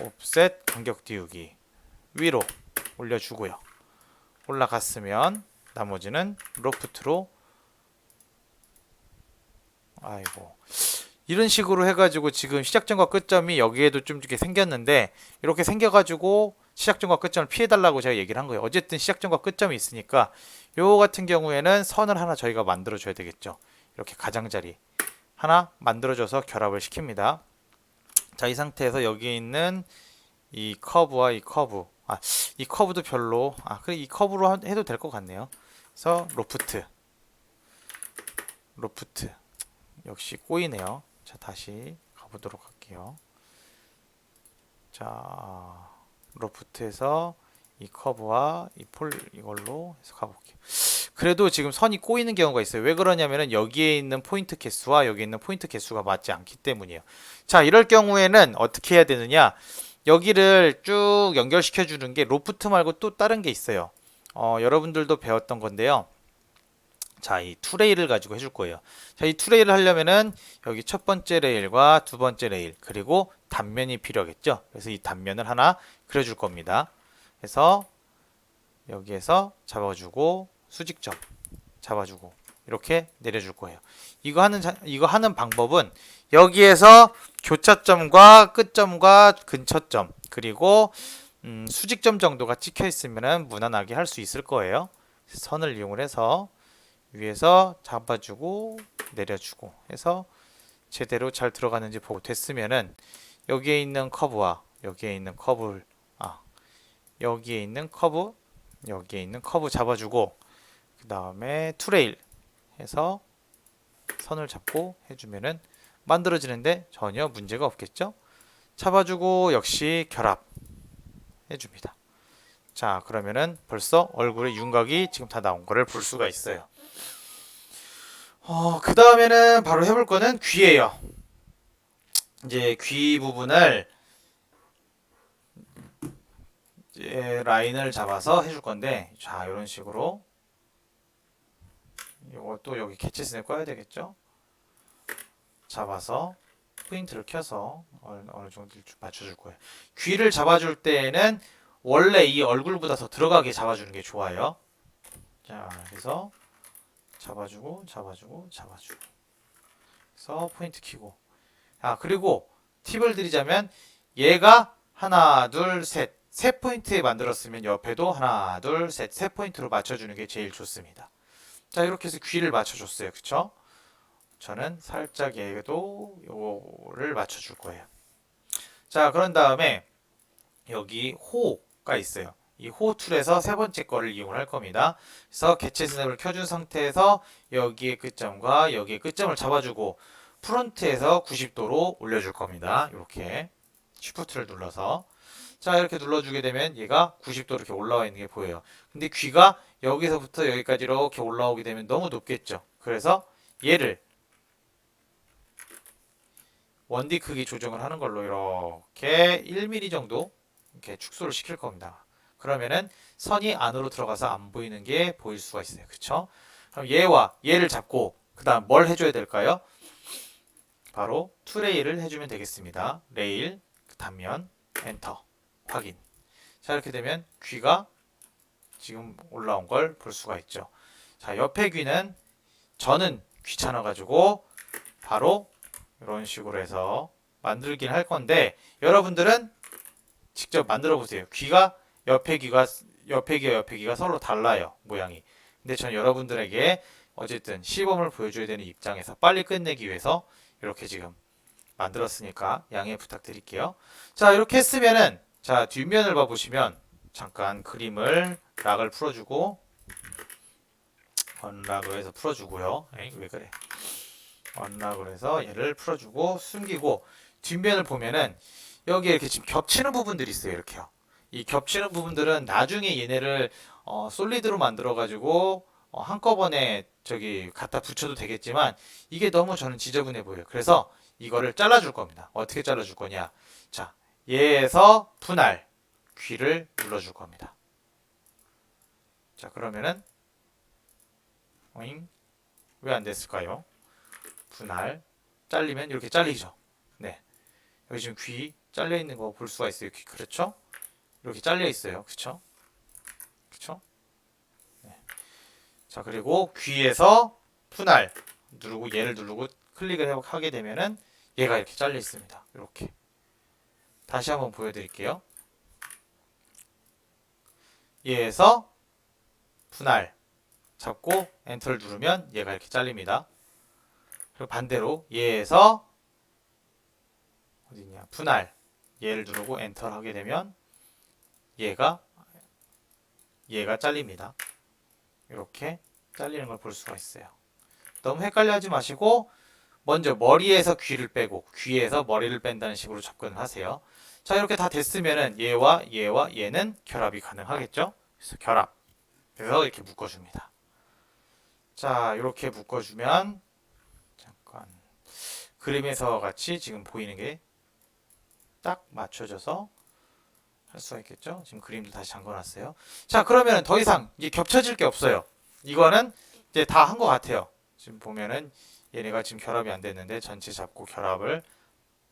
옵셋 간격 띄우기 위로 올려주고요. 올라갔으면 나머지는 로프트로 이런 식으로 해가지고 지금 시작점과 끝점이 여기에도 좀 이렇게 생겼는데 이렇게 생겨가지고 시작점과 끝점을 피해달라고 제가 얘기를 한 거예요. 어쨌든 시작점과 끝점이 있으니까 요 같은 경우에는 선을 하나 저희가 만들어줘야 되겠죠. 이렇게 가장자리 하나 만들어줘서 결합을 시킵니다. 자, 이 상태에서 여기에 있는 이 커브와 이 커브 이 커브도 별로 그래 이 커브로 해도 될 것 같네요. 그래서 로프트 역시 꼬이네요. 자, 다시 가보도록 할게요. 자, 로프트에서 이 커브와 이걸로 해서 가볼게요. 그래도 지금 선이 꼬이는 경우가 있어요. 왜 그러냐면은 여기에 있는 포인트 개수와 여기 있는 포인트 개수가 맞지 않기 때문이에요. 자, 이럴 경우에는 어떻게 해야 되느냐? 여기를 쭉 연결시켜 주는 게 로프트 말고 또 다른 게 있어요. 여러분들도 배웠던 건데요. 자, 이 투레일을 가지고 해줄 거예요. 자, 이 투레일을 하려면은 여기 첫 번째 레일과 두 번째 레일 그리고 단면이 필요하겠죠. 그래서 이 단면을 하나 그려줄 겁니다. 그래서 여기에서 잡아주고 수직점 잡아주고 이렇게 내려줄 거예요. 이거 하는 방법은 여기에서 교차점과 끝점과 근처점 그리고 수직점 정도가 찍혀 있으면 무난하게 할 수 있을 거예요. 선을 이용을 해서 위에서 잡아주고 내려주고 해서 제대로 잘 들어가는지 보고 됐으면은 여기에 있는 커브와 여기에 있는 커브 잡아주고 그 다음에 투레일 해서 선을 잡고 해주면은 만들어지는데 전혀 문제가 없겠죠? 잡아주고 역시 결합 해줍니다. 자, 그러면은 벌써 얼굴에 윤곽이 지금 다 나온 거를 볼 수가 있어요. 그 다음에는 바로 해볼 거는 귀예요. 이제 귀 부분을 이제 라인을 잡아서 해줄 건데, 자, 이런 식으로 이것도 여기 개체선에 꺼야 되겠죠? 잡아서 포인트를 켜서 어느 정도 맞춰줄 거예요. 귀를 잡아줄 때에는 원래 이 얼굴보다 더 들어가게 잡아주는 게 좋아요. 자, 그래서 잡아주고 그래서 포인트 키고. 그리고 팁을 드리자면 얘가 하나 둘 세 포인트에 만들었으면 옆에도 하나 둘 세 포인트로 맞춰주는 게 제일 좋습니다. 자, 이렇게 해서 귀를 맞춰줬어요. 그쵸? 저는 살짝 얘도 요거를 맞춰줄 거예요. 자, 그런 다음에 여기 호가 있어요. 이 호 툴에서 세 번째 거를 이용할 겁니다. 그래서 개체 스냅을 켜준 상태에서 여기의 끝점과 여기의 끝점을 잡아주고 프론트에서 90도로 올려줄 겁니다. 이렇게 쉬프트를 눌러서 자, 이렇게 눌러주게 되면 얘가 90도 이렇게 올라와 있는 게 보여요. 근데 귀가 여기서부터 여기까지 이렇게 올라오게 되면 너무 높겠죠. 그래서 얘를 원디 크기 조정을 하는 걸로 이렇게 1mm 정도 이렇게 축소를 시킬 겁니다. 그러면은 선이 안으로 들어가서 안 보이는 게 보일 수가 있어요. 그쵸? 그럼 얘와 얘를 잡고 그 다음 뭘 해줘야 될까요? 바로 투레일을 해주면 되겠습니다. 레일, 단면, 엔터, 확인. 자, 이렇게 되면 귀가 지금 올라온 걸 볼 수가 있죠. 자, 옆에 귀는 저는 귀찮아가지고 바로 이런 식으로 해서 만들긴 할 건데 여러분들은 직접 만들어 보세요. 귀가 옆에 귀가 서로 달라요. 모양이. 근데 전 여러분들에게 어쨌든 시범을 보여줘야 되는 입장에서 빨리 끝내기 위해서 이렇게 지금 만들었으니까 양해 부탁드릴게요. 자, 이렇게 했으면은 자, 뒷면을 봐보시면 잠깐 그림을 락을 풀어주고 언락을 해서 풀어주고요. 에이, 왜 그래? 언락을 해서 얘를 풀어주고 숨기고 뒷면을 보면은 여기에 이렇게 지금 겹치는 부분들이 있어요. 이렇게요. 이 겹치는 부분들은 나중에 얘네를 솔리드로 만들어 가지고 한꺼번에 저기 갖다 붙여도 되겠지만 이게 너무 저는 지저분해 보여요. 그래서 이거를 잘라줄 겁니다. 어떻게 잘라줄 거냐? 자, 얘에서 분할 귀를 눌러줄 겁니다. 자, 그러면은 왜 안 됐을까요? 분할 잘리면 이렇게 잘리죠. 네, 여기 지금 귀 잘려 있는 거 볼 수가 있어요. 귀 그렇죠? 이렇게 잘려 있어요. 그렇죠? 그렇죠? 네. 자, 그리고 귀에서 분할 누르고 얘를 누르고 클릭을 하게 되면은 얘가 이렇게 잘려 있습니다. 이렇게 다시 한번 보여드릴게요. 얘에서 분할 잡고 엔터를 누르면 얘가 이렇게 잘립니다. 그리고 반대로 얘에서 어디냐 분할 얘를 누르고 엔터를 하게 되면 얘가 잘립니다. 이렇게 잘리는 걸 볼 수가 있어요. 너무 헷갈려 하지 마시고 먼저 머리에서 귀를 빼고 귀에서 머리를 뺀다는 식으로 접근을 하세요. 자, 이렇게 다 됐으면은 얘와 얘는 결합이 가능하겠죠? 그래서 결합. 그래서 이렇게 묶어줍니다. 자, 이렇게 묶어주면 잠깐 그림에서 같이 지금 보이는 게 딱 맞춰져서 할 수가 있겠죠? 지금 그림도 다시 잠궈놨어요. 자, 그러면 더 이상 이게 겹쳐질 게 없어요. 이거는 이제 다 한 것 같아요. 지금 보면은 얘네가 지금 결합이 안 됐는데 전체 잡고 결합을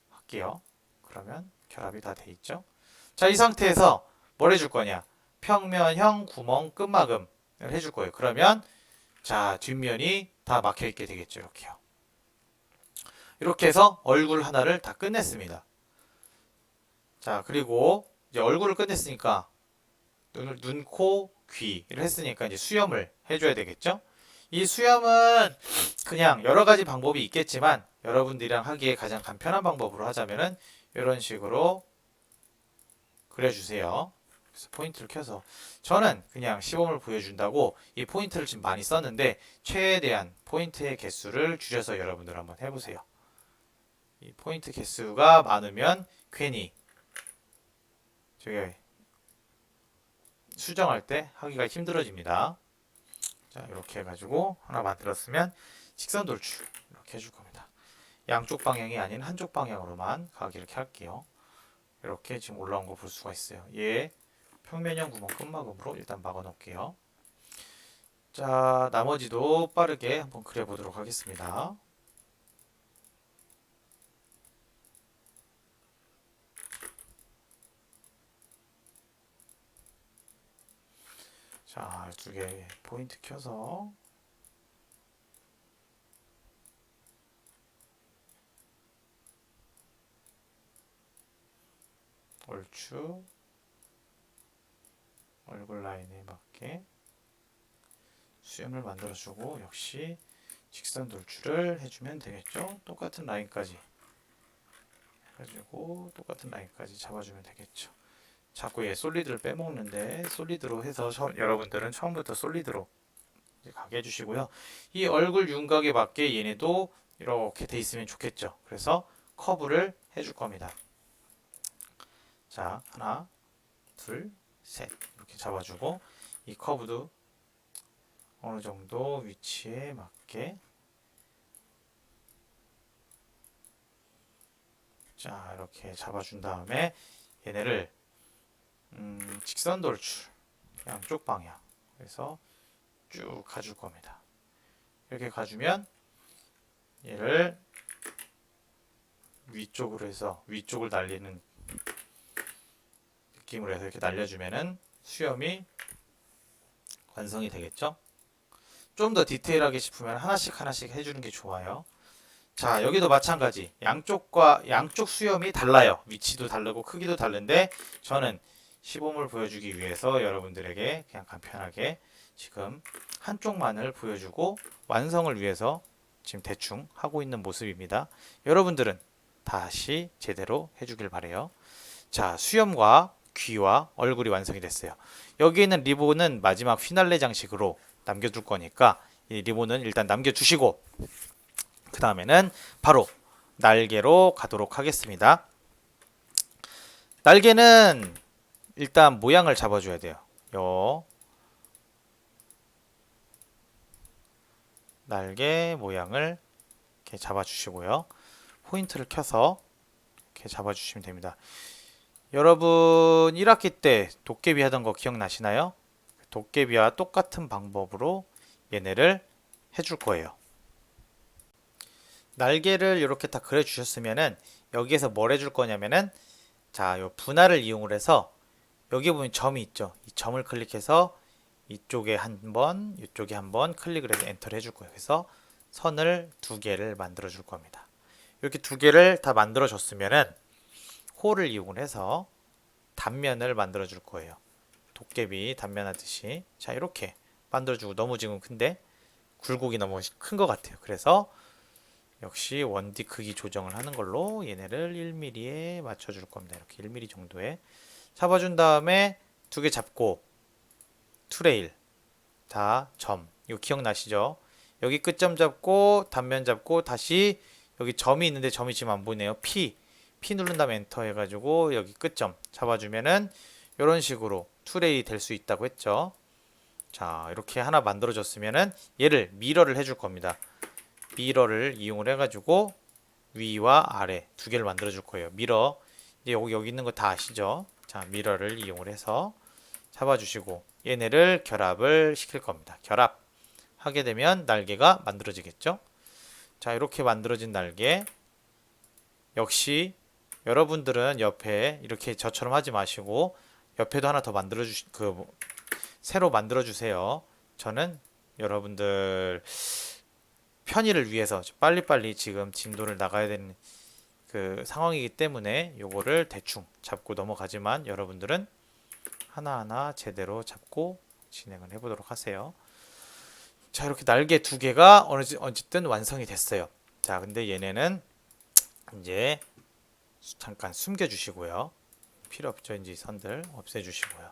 할게요. 그러면 결합이 다 돼 있죠. 자, 이 상태에서 뭘 해줄 거냐? 평면형 구멍 끝마금을 해줄 거예요. 그러면 자, 뒷면이 다 막혀 있게 되겠죠. 이렇게요. 이렇게 해서 얼굴 하나를 다 끝냈습니다. 자, 그리고 이제 얼굴을 끝냈으니까 눈, 코, 귀를 했으니까 이제 수염을 해줘야 되겠죠? 이 수염은 그냥 여러 가지 방법이 있겠지만 여러분들이랑 하기에 가장 간편한 방법으로 하자면은 이런 식으로 그려주세요. 그래서 포인트를 켜서 저는 그냥 시범을 보여준다고 이 포인트를 지금 많이 썼는데 최대한 포인트의 개수를 줄여서 여러분들 한번 해보세요. 이 포인트 개수가 많으면 괜히 저기 수정할 때 하기가 힘들어집니다. 자, 이렇게 해가지고 하나 만들었으면 직선 돌출 이렇게 해줄 겁니다. 양쪽 방향이 아닌 한쪽 방향으로만 가기 이렇게 할게요. 이렇게 지금 올라온 거 볼 수가 있어요. 얘 평면형 구멍 끝막음으로 일단 막아 놓을게요. 자, 나머지도 빠르게 한번 그려 보도록 하겠습니다. 자, 두 개 포인트 켜서 얼추 얼굴 라인에 맞게 수염을 만들어주고 역시 직선 돌출을 해주면 되겠죠. 똑같은 라인까지 해가지고 똑같은 라인까지 잡아주면 되겠죠. 자꾸 얘 솔리드를 빼먹는데 솔리드로 해서 여러분들은 처음부터 솔리드로 이제 가게 해주시고요. 이 얼굴 윤곽에 맞게 얘네도 이렇게 돼 있으면 좋겠죠. 그래서 커브를 해줄 겁니다. 자, 하나, 둘, 셋 이렇게 잡아주고 이 커브도 어느 정도 위치에 맞게 자 이렇게 잡아준 다음에 얘네를 직선 돌출 양쪽 방향 그래서 쭉 가줄 겁니다. 이렇게 가주면 얘를 위쪽으로 해서 위쪽을 날리는 느낌으로 해서 이렇게 날려주면은 수염이 완성이 되겠죠. 좀 더 디테일하게 싶으면 하나씩 하나씩 해주는 게 좋아요. 자, 여기도 마찬가지. 양쪽 수염이 달라요. 위치도 다르고 크기도 다른데 저는 시범을 보여주기 위해서 여러분들에게 그냥 간편하게 지금 한쪽만을 보여주고 완성을 위해서 지금 대충 하고 있는 모습입니다. 여러분들은 다시 제대로 해주길 바래요. 자, 수염과 귀와 얼굴이 완성이 됐어요. 여기 있는 리본은 마지막 피날레 장식으로 남겨둘 거니까 이 리본은 일단 남겨주시고 그 다음에는 바로 날개로 가도록 하겠습니다. 날개는 일단 모양을 잡아줘야 돼요. 요 날개 모양을 이렇게 잡아주시고요. 포인트를 켜서 이렇게 잡아주시면 됩니다. 여러분 1학기 때 도깨비 하던 거 기억나시나요? 도깨비와 똑같은 방법으로 얘네를 해줄 거예요. 날개를 이렇게 다 그려주셨으면은 여기에서 뭘 해줄 거냐면은 자, 요 분할을 이용을 해서 여기 보면 점이 있죠. 이 점을 클릭해서 이쪽에 한번, 이쪽에 한번 클릭을 해서 엔터를 해줄 거예요. 그래서 선을 두 개를 만들어 줄 겁니다. 이렇게 두 개를 다 만들어 줬으면은 홀을 이용을 해서 단면을 만들어 줄 거예요. 도깨비 단면 하듯이. 자, 이렇게 만들어 주고 너무 지금 근데 굴곡이 너무 큰 것 같아요. 그래서 역시 1D 크기 조정을 하는 걸로 얘네를 1mm에 맞춰 줄 겁니다. 이렇게 1mm 정도에 잡아준 다음에 두 개 잡고 투레일 다 점. 이거 기억나시죠? 여기 끝점 잡고 단면 잡고 다시 여기 점이 있는데 점이 지금 안 보이네요. P 누른 다음에 엔터 해가지고 여기 끝점 잡아주면은 이런 식으로 투레일이 될 수 있다고 했죠. 자, 이렇게 하나 만들어졌으면은 얘를 미러를 해줄 겁니다. 미러를 이용을 해가지고 위와 아래 두 개를 만들어 줄 거예요. 미러 이제 여기 있는 거 다 아시죠? 자, 미러를 이용을 해서 잡아주시고 얘네를 결합을 시킬 겁니다. 결합 하게 되면 날개가 만들어지겠죠? 자, 이렇게 만들어진 날개 역시 여러분들은 옆에 이렇게 저처럼 하지 마시고 옆에도 하나 더 새로 만들어 주세요. 저는 여러분들 편의를 위해서 빨리빨리 지금 진도를 나가야 되는 그 상황이기 때문에 요거를 대충 잡고 넘어가지만 여러분들은 하나하나 제대로 잡고 진행을 해보도록 하세요. 자, 이렇게 날개 두 개가 어쨌든 완성이 됐어요. 자, 근데 얘네는 이제 잠깐 숨겨 주시고요. 필요 없죠. 이제 선들 없애 주시고요.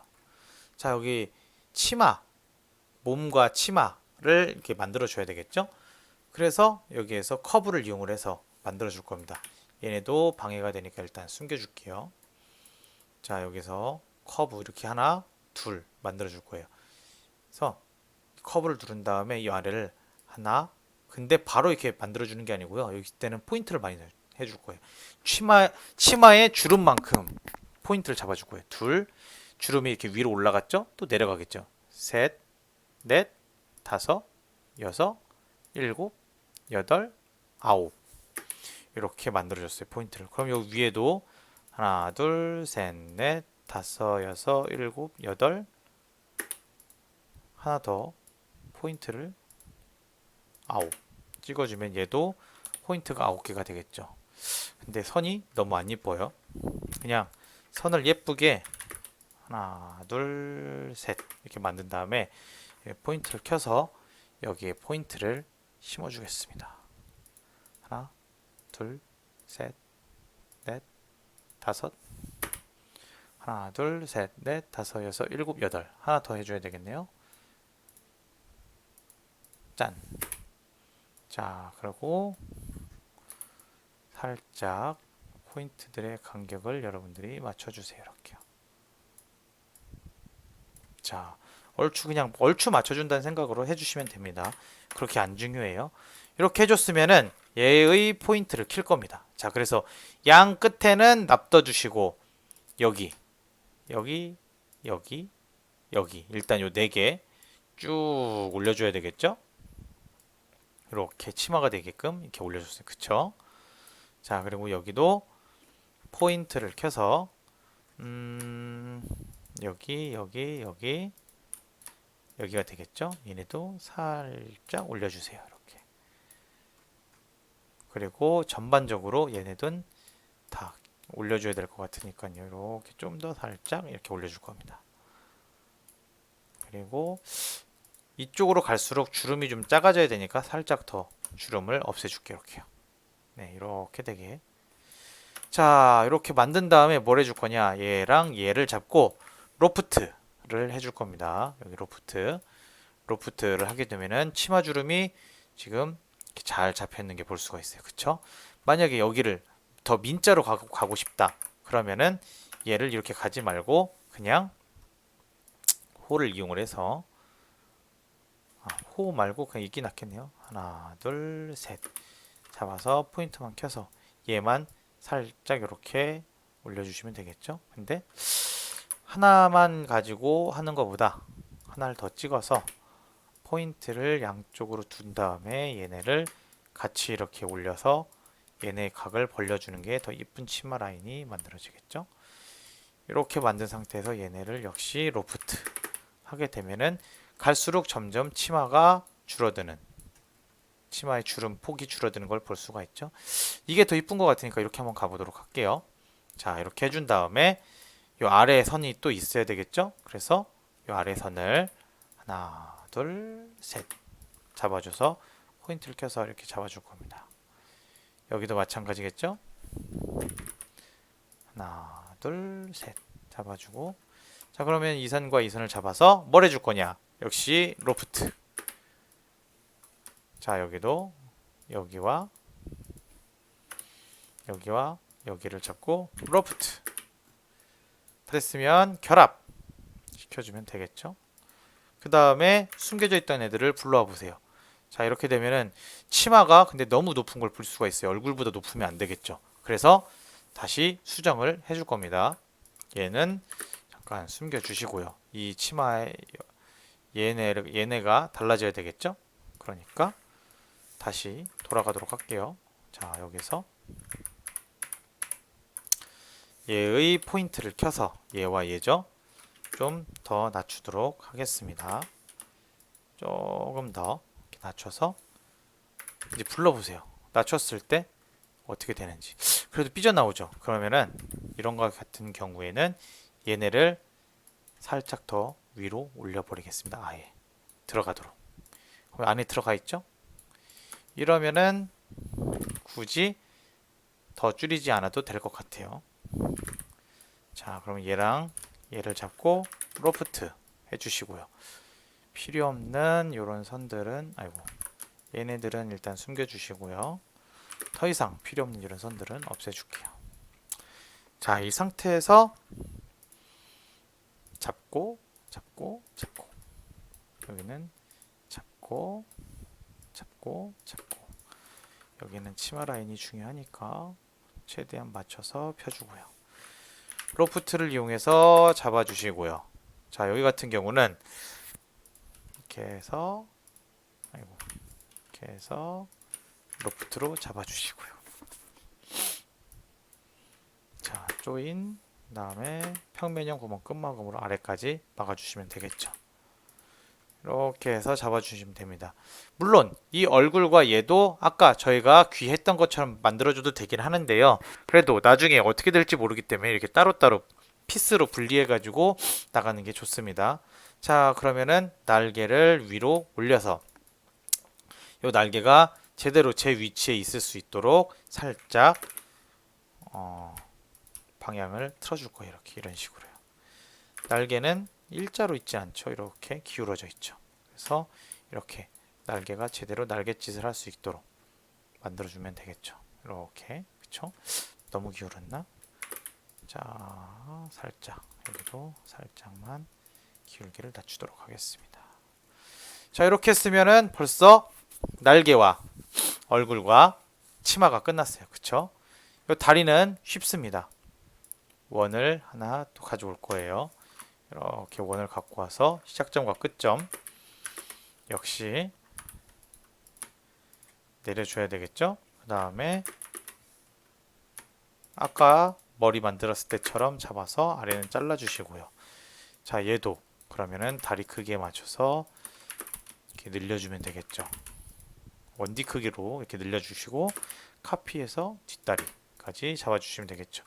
자, 여기 치마, 몸과 치마를 이렇게 만들어 줘야 되겠죠? 그래서 여기에서 커브를 이용을 해서 만들어 줄 겁니다. 얘네도 방해가 되니까 일단 숨겨 줄게요. 자, 여기서 커브 이렇게 하나, 둘 만들어 줄 거예요. 그래서 커브를 누른 다음에 이 아래를 하나, 근데 바로 이렇게 만들어 주는 게 아니고요. 여기 때는 포인트를 많이 해줄 거예요. 치마의 주름만큼 포인트를 잡아줄 거예요. 둘, 주름이 이렇게 위로 올라갔죠? 또 내려가겠죠. 셋, 넷, 다섯, 여섯, 일곱, 여덟, 아홉. 이렇게 만들어줬어요. 포인트를. 그럼 여기 위에도 하나, 둘, 셋, 넷, 다섯, 여섯, 일곱, 여덟. 하나 더 포인트를 아홉 찍어주면 얘도 포인트가 9개가 되겠죠. 근데 선이 너무 안 예뻐요. 그냥 선을 예쁘게 하나, 둘, 셋 이렇게 만든 다음에 포인트를 켜서 여기에 포인트를 심어 주겠습니다. 하나, 둘, 셋, 넷, 다섯. 하나, 둘, 셋, 넷, 다섯, 여섯, 일곱, 여덟. 하나 더 해줘야 되겠네요. 짠. 자, 그리고 살짝 포인트들의 간격을 여러분들이 맞춰주세요. 이렇게요. 자, 그냥 얼추 맞춰준다는 생각으로 해주시면 됩니다. 그렇게 안 중요해요. 이렇게 해줬으면은 얘의 포인트를 킬 겁니다. 자, 그래서 양 끝에는 납둬주시고 여기, 여기, 여기, 여기 일단 요 4개 쭉 올려줘야 되겠죠? 이렇게 치마가 되게끔 이렇게 올려줬어요. 그쵸? 자, 그리고 여기도 포인트를 켜서 여기, 여기, 여기, 여기가 되겠죠? 얘네도 살짝 올려주세요. 이렇게. 그리고 전반적으로 얘네들 다 올려줘야 될 것 같으니까요. 이렇게 좀 더 살짝 이렇게 올려줄 겁니다. 그리고 이쪽으로 갈수록 주름이 좀 작아져야 되니까 살짝 더 주름을 없애줄게요. 이렇게요. 네, 이렇게 되게. 자, 이렇게 만든 다음에 뭘 해줄 거냐? 얘랑 얘를 잡고 로프트를 해줄 겁니다. 여기 로프트를 하게 되면은 치마 주름이 지금 이렇게 잘 잡혀 있는 게 볼 수가 있어요. 그쵸? 만약에 여기를 더 민자로 가고 싶다. 그러면은 얘를 이렇게 가지 말고 그냥 호를 이용을 해서 호 말고 그냥 이게 낫겠네요. 하나, 둘, 셋 잡아서 포인트만 켜서 얘만 살짝 이렇게 올려주시면 되겠죠. 근데 하나만 가지고 하는 것보다 하나를 더 찍어서 포인트를 양쪽으로 둔 다음에 얘네를 같이 이렇게 올려서 얘네 각을 벌려주는 게 더 이쁜 치마 라인이 만들어지겠죠. 이렇게 만든 상태에서 얘네를 역시 로프트 하게 되면은 갈수록 점점 치마가 줄어드는, 치마의 주름 폭이 줄어드는 걸 볼 수가 있죠. 이게 더 이쁜 것 같으니까 이렇게 한번 가보도록 할게요. 자, 이렇게 해준 다음에 이 아래에 선이 또 있어야 되겠죠. 그래서 이 아래 선을 하나, 둘, 셋 잡아줘서 포인트를 켜서 이렇게 잡아줄 겁니다. 여기도 마찬가지겠죠. 하나, 둘, 셋 잡아주고. 자, 그러면 이 선과 이 선을 잡아서 뭘 해줄 거냐? 역시 로프트. 자, 여기도 여기와 여기와 여기를 잡고 로프트. 됐으면 결합 시켜주면 되겠죠. 그 다음에 숨겨져 있던 애들을 불러와 보세요. 자, 이렇게 되면은 치마가 근데 너무 높은 걸 볼 수가 있어요. 얼굴보다 높으면 안 되겠죠. 그래서 다시 수정을 해줄 겁니다. 얘는 잠깐 숨겨 주시고요. 이 치마의 얘네가 달라져야 되겠죠. 그러니까 다시 돌아가도록 할게요. 자, 여기서 얘의 포인트를 켜서 얘와 얘죠. 좀 더 낮추도록 하겠습니다. 조금 더 이렇게 낮춰서 이제 불러보세요. 낮췄을 때 어떻게 되는지. 그래도 삐져나오죠. 그러면은 이런 것 같은 경우에는 얘네를 살짝 더 위로 올려버리겠습니다. 아예 들어가도록. 그럼 안에 들어가 있죠? 이러면은 굳이 더 줄이지 않아도 될 것 같아요. 자, 그럼 얘랑 얘를 잡고 로프트 해주시고요. 필요 없는 요런 선들은 얘네들은 일단 숨겨주시고요. 더 이상 필요 없는 이런 선들은 없애줄게요. 자, 이 상태에서 잡고 여기는 잡고 여기는 치마 라인이 중요하니까 최대한 맞춰서 펴주고요. 로프트를 이용해서 잡아주시고요. 자, 여기 같은 경우는 이렇게 해서 로프트로 잡아주시고요. 자, 조인 다음에 평면형 구멍 끝마감으로 아래까지 막아주시면 되겠죠. 이렇게 해서 잡아주시면 됩니다. 물론 이 얼굴과 얘도 아까 저희가 귀 했던 것처럼 만들어줘도 되긴 하는데요. 그래도 나중에 어떻게 될지 모르기 때문에 이렇게 따로따로 피스로 분리해가지고 나가는 게 좋습니다. 자, 그러면은 날개를 위로 올려서 이 날개가 제대로 제 위치에 있을 수 있도록 살짝 방향을 틀어줄 거예요. 이렇게 이런 식으로요. 날개는 일자로 있지 않죠. 이렇게 기울어져 있죠. 그래서 이렇게 날개가 제대로 날갯짓을 할 수 있도록 만들어주면 되겠죠. 이렇게 그쵸? 너무 기울었나? 자, 살짝 여기도 살짝만 기울기를 낮추도록 하겠습니다. 자, 이렇게 했으면은 벌써 날개와 얼굴과 치마가 끝났어요. 그쵸? 이 다리는 쉽습니다. 원을 하나 또 가져올 거예요. 이렇게 원을 갖고 와서 시작점과 끝점 역시 내려줘야 되겠죠? 그 다음에 아까 머리 만들었을 때처럼 잡아서 아래는 잘라주시고요. 자, 얘도 그러면은 다리 크기에 맞춰서 이렇게 늘려주면 되겠죠. 원디 크기로 이렇게 늘려주시고 카피해서 뒷다리까지 잡아주시면 되겠죠.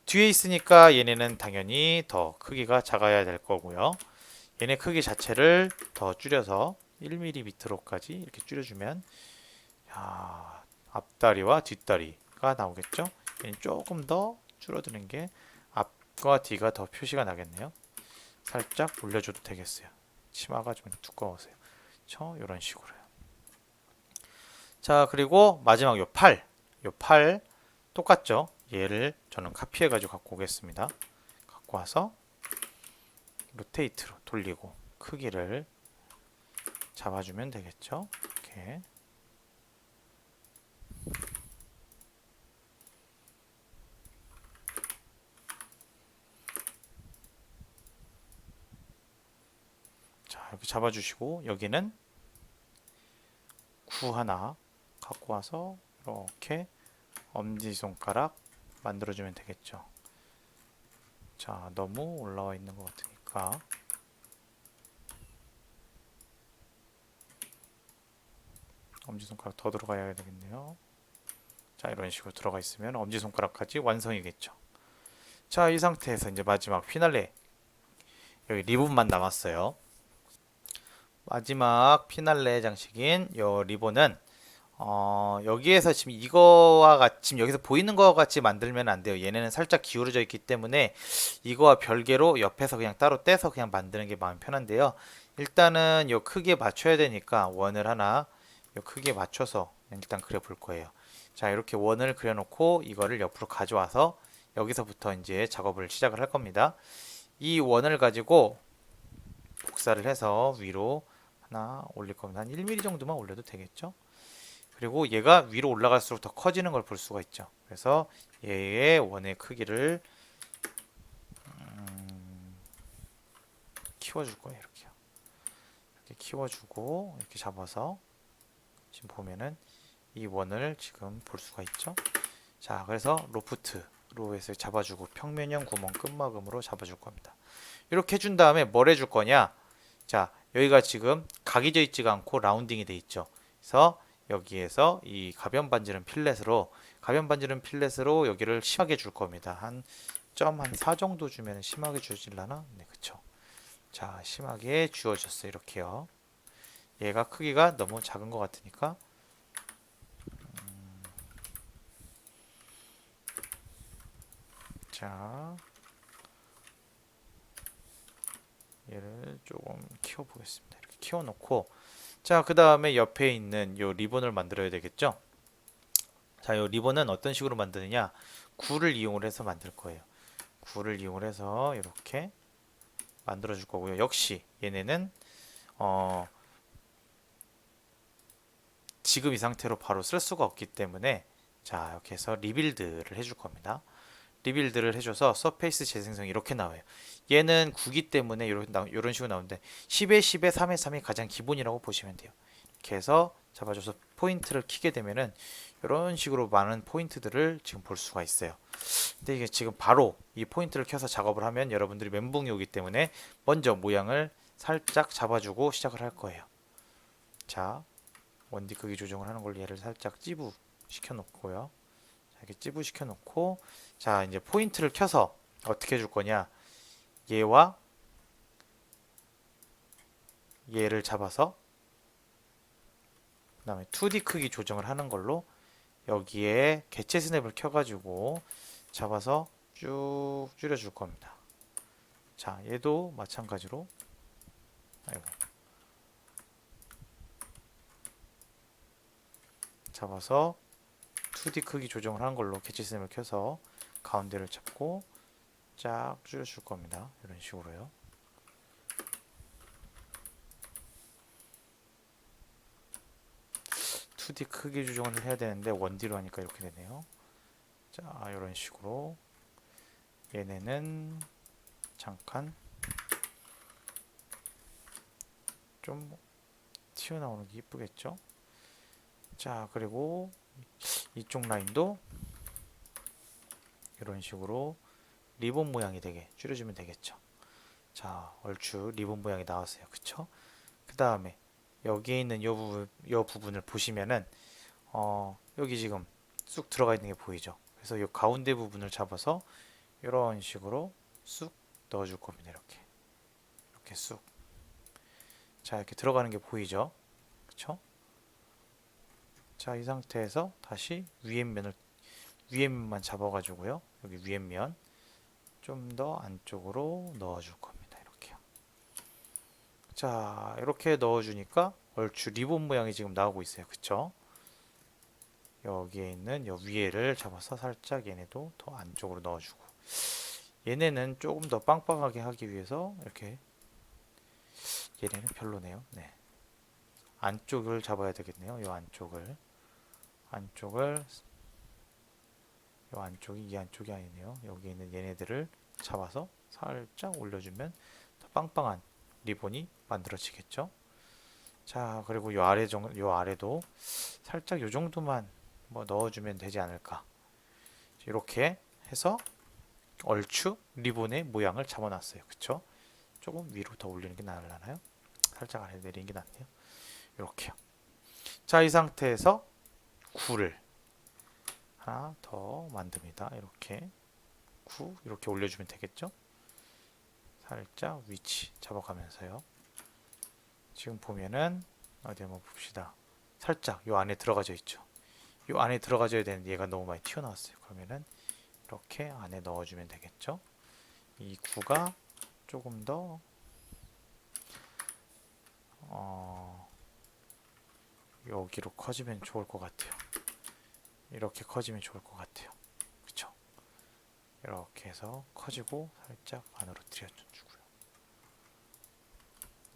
뒤에 있으니까 얘네는 당연히 더 크기가 작아야 될 거고요. 얘네 크기 자체를 더 줄여서 1mm로까지 이렇게 줄여주면 앞다리와 뒷다리가 나오겠죠. 얘는 조금 더 줄어드는 게 앞과 뒤가 더 표시가 나겠네요. 살짝 올려줘도 되겠어요. 치마가 좀 두꺼워서요. 이런 식으로요. 자, 그리고 마지막 요 팔 똑같죠? 얘를 저는 카피해가지고 갖고 오겠습니다. 갖고 와서 로테이트로 돌리고 크기를 잡아주면 되겠죠? 이렇게. 자, 이렇게 잡아주시고 여기는 구 하나 갖고 와서 이렇게 엄지손가락 만들어주면 되겠죠. 자, 너무 올라와 있는 것 같으니까 엄지손가락 더 들어가야 되겠네요. 자, 이런 식으로 들어가 있으면 엄지손가락까지 완성이겠죠. 자, 이 상태에서 이제 마지막 피날레 여기 리본만 남았어요. 마지막 피날레 장식인 이 리본은 여기에서 지금 이거와 같이 지금 여기서 보이는 것 같이 만들면 안 돼요. 얘네는 살짝 기울어져 있기 때문에 이거와 별개로 옆에서 그냥 따로 떼서 그냥 만드는 게 마음 편한데요. 일단은 요 크기에 맞춰야 되니까 원을 하나 요 크기에 맞춰서 일단 그려 볼 거예요. 자, 이렇게 원을 그려 놓고 이거를 옆으로 가져와서 여기서부터 이제 작업을 시작을 할 겁니다. 이 원을 가지고 복사를 해서 위로 하나 올릴 겁니다. 한 1mm 정도만 올려도 되겠죠? 그리고 얘가 위로 올라갈수록 더 커지는 걸 볼 수가 있죠. 그래서 얘의 원의 크기를 키워줄 거예요. 이렇게요. 이렇게 키워주고 이렇게 잡아서 지금 보면은 이 원을 지금 볼 수가 있죠. 자, 그래서 로프트로 해서 잡아주고 평면형 구멍 끝마금으로 잡아줄 겁니다. 이렇게 해준 다음에 뭘 해줄 거냐? 자, 여기가 지금 각이 져 있지가 않고 라운딩이 돼 있죠. 그래서 여기에서 이 가변 반지름 필렛으로 여기를 심하게 줄 겁니다. 한 점 한 4 정도 주면 심하게 주질라나? 네, 그쵸. 자, 심하게 주어졌어요. 이렇게요. 얘가 크기가 너무 작은 것 같으니까 자, 얘를 조금 키워 보겠습니다. 이렇게 키워 놓고, 자, 그 다음에 옆에 있는 요 리본을 만들어야 되겠죠? 자, 요 리본은 어떤 식으로 만드느냐? 굴을 이용을 해서 만들 거예요. 굴을 이용을 해서 이렇게 만들어 줄 거고요. 역시 얘네는 어, 지금 이 상태로 바로 쓸 수가 없기 때문에, 자, 이렇게 해서 리빌드를 해줄 겁니다. 리빌드를 해줘서 서페이스 재생성이 이렇게 나와요. 얘는 9기 때문에 이런 식으로 나오는데, 10에 10에 3에 3이 가장 기본이라고 보시면 돼요. 이렇게 해서 잡아줘서 포인트를 키게 되면은 이런 식으로 많은 포인트들을 지금 볼 수가 있어요. 근데 이게 지금 바로 이 포인트를 켜서 작업을 하면 여러분들이 멘붕이 오기 때문에 먼저 모양을 살짝 잡아주고 시작을 할 거예요. 자, 원디 크기 조정을 하는 걸로 얘를 살짝 찌부 시켜 놓고요. 자, 이렇게 찌부 시켜 놓고, 자, 이제 포인트를 켜서 어떻게 해줄 거냐? 얘와 얘를 잡아서 그다음에 2D 크기 조정을 하는 걸로 여기에 개체 스냅을 켜가지고 잡아서 쭉 줄여줄 겁니다. 자, 얘도 마찬가지로, 아이고, 잡아서 2D 크기 조정을 한 걸로 개체 스냅을 켜서 가운데를 잡고 쫙 줄여줄 겁니다. 이런 식으로요. (2D) 크기 조정을 해야 되는데 1D로 하니까 이렇게 되네요. 자, 이런 식으로 얘네는 잠깐 좀 튀어나오는 게 이쁘겠죠? 자, 그리고 이쪽 라인도 이런 식으로 리본 모양이 되게 줄여주면 되겠죠. 자, 얼추 리본 모양이 나왔어요. 그쵸? 그 다음에 여기에 있는 요 부분을 보시면은 여기 지금 쑥 들어가 있는 게 보이죠? 그래서 이 가운데 부분을 잡아서 이런 식으로 쑥 넣어줄 겁니다. 이렇게 쑥. 자, 이렇게 들어가는 게 보이죠? 그쵸? 자, 이 상태에서 다시 위에 면만 잡아가지고요. 여기 위에 면 좀 더 안쪽으로 넣어줄 겁니다. 이렇게요. 자, 이렇게 넣어주니까 얼추 리본 모양이 지금 나오고 있어요. 그쵸? 여기에 있는 요 위에를 잡아서 살짝 얘네도 더 안쪽으로 넣어주고, 얘네는 조금 더 빵빵하게 하기 위해서 이렇게, 얘네는 별로네요. 네. 안쪽을 잡아야 되겠네요. 요 안쪽을 요 안쪽이 이 안쪽이 아니네요. 여기 있는 얘네들을 잡아서 살짝 올려주면 더 빵빵한 리본이 만들어지겠죠. 자, 그리고 요 아래도 살짝 요 정도만 뭐 넣어주면 되지 않을까. 이렇게 해서 얼추 리본의 모양을 잡아놨어요. 그쵸? 조금 위로 더 올리는 게 나으려나요? 살짝 아래 내리는 게 낫네요. 이렇게요. 자, 이 상태에서 굴을 하나 더 만듭니다. 이렇게 올려주면 되겠죠? 살짝 위치 잡아가면서요. 지금 보면은 어디 한번 봅시다. 살짝 요 안에 들어가져 있죠. 요 안에 들어가져야 되는데 얘가 너무 많이 튀어나왔어요. 그러면은 이렇게 안에 넣어주면 되겠죠. 이 구가 조금 더 여기로 커지면 좋을 것 같아요. 이렇게 커지면 좋을 것 같아요. 그쵸? 이렇게 해서 커지고 살짝 안으로 들여주고요.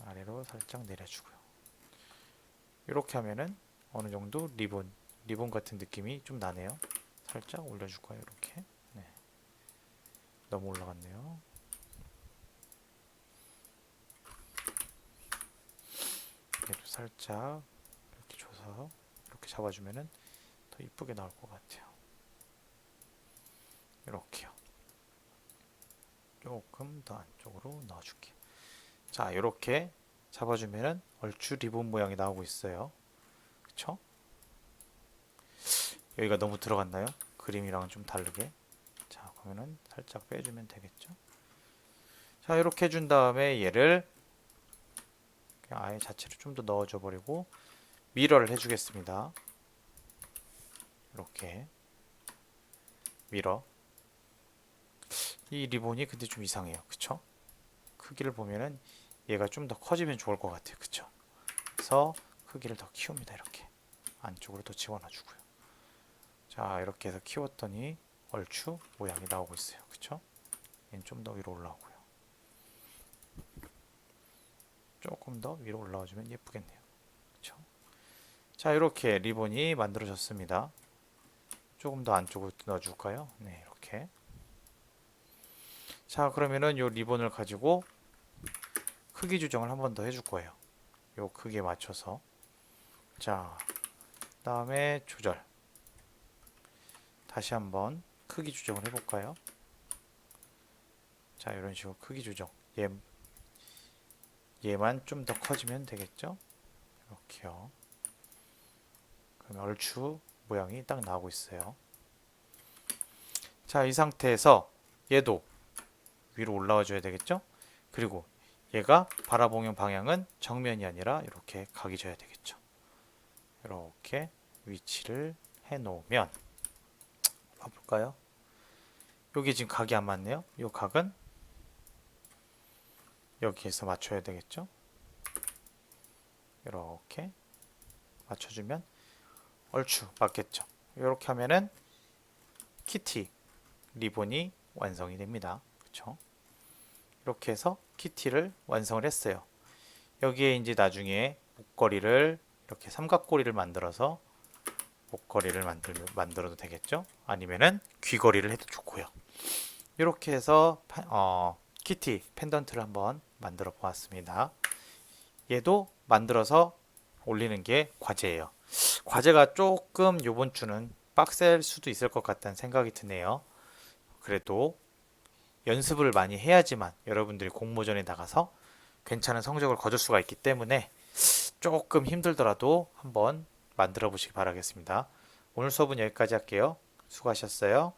아래로 살짝 내려주고요. 이렇게 하면은 어느 정도 리본 같은 느낌이 좀 나네요. 살짝 올려줄 거예요. 이렇게. 네. 너무 올라갔네요. 얘도 살짝 이렇게 줘서 이렇게 잡아주면은 더 이쁘게 나올 것 같아요. 이렇게요. 조금 더 안쪽으로 넣어줄게요. 자, 이렇게 잡아주면은 얼추 리본 모양이 나오고 있어요. 그쵸? 여기가 너무 들어갔나요? 그림이랑은 좀 다르게. 자, 그러면은 살짝 빼주면 되겠죠? 자, 이렇게 해준 다음에 얘를 그냥 아예 자체로 좀 더 넣어줘 버리고 미러를 해주겠습니다. 이렇게 미러. 이 리본이 근데 좀 이상해요. 그쵸? 크기를 보면은 얘가 좀 더 커지면 좋을 것 같아요. 그쵸? 그래서 크기를 더 키웁니다. 이렇게 안쪽으로 더 집어넣어 주고요. 자, 이렇게 해서 키웠더니 얼추 모양이 나오고 있어요. 그쵸? 얘는 좀 더 위로 올라오고요. 조금 더 위로 올라와주면 예쁘겠네요. 그쵸? 자, 이렇게 리본이 만들어졌습니다. 조금 더 안쪽으로 넣어줄까요? 네, 이렇게. 자, 그러면은 요 리본을 가지고 크기 조정을 한 번 더 해줄 거예요. 요 크기에 맞춰서. 자, 다음에 조절. 다시 한번 크기 조정을 해볼까요? 자, 이런 식으로 크기 조정. 얘만 좀 더 커지면 되겠죠? 이렇게요. 그러면 얼추 모양이 딱 나오고 있어요. 자, 이 상태에서 얘도 위로 올라와 줘야 되겠죠? 그리고 얘가 바라보는 방향은 정면이 아니라 이렇게 각이 져야 되겠죠. 이렇게 위치를 해 놓으면 봐볼까요? 여기 지금 각이 안 맞네요. 이 각은 여기에서 맞춰야 되겠죠? 이렇게 맞춰주면 얼추 맞겠죠. 이렇게 하면은 키티 리본이 완성이 됩니다. 그렇죠? 이렇게 해서 키티를 완성을 했어요. 여기에 이제 나중에 목걸이를 이렇게 삼각꼬리를 만들어서 목걸이를 만들어도 되겠죠? 아니면은 귀걸이를 해도 좋고요. 이렇게 해서 키티 펜던트를 한번 만들어 보았습니다. 얘도 만들어서 올리는 게 과제예요. 과제가 조금 요번 주는 빡셀 수도 있을 것 같다는 생각이 드네요. 그래도 연습을 많이 해야지만 여러분들이 공모전에 나가서 괜찮은 성적을 거둘 수가 있기 때문에 조금 힘들더라도 한번 만들어 보시기 바라겠습니다. 오늘 수업은 여기까지 할게요. 수고하셨어요.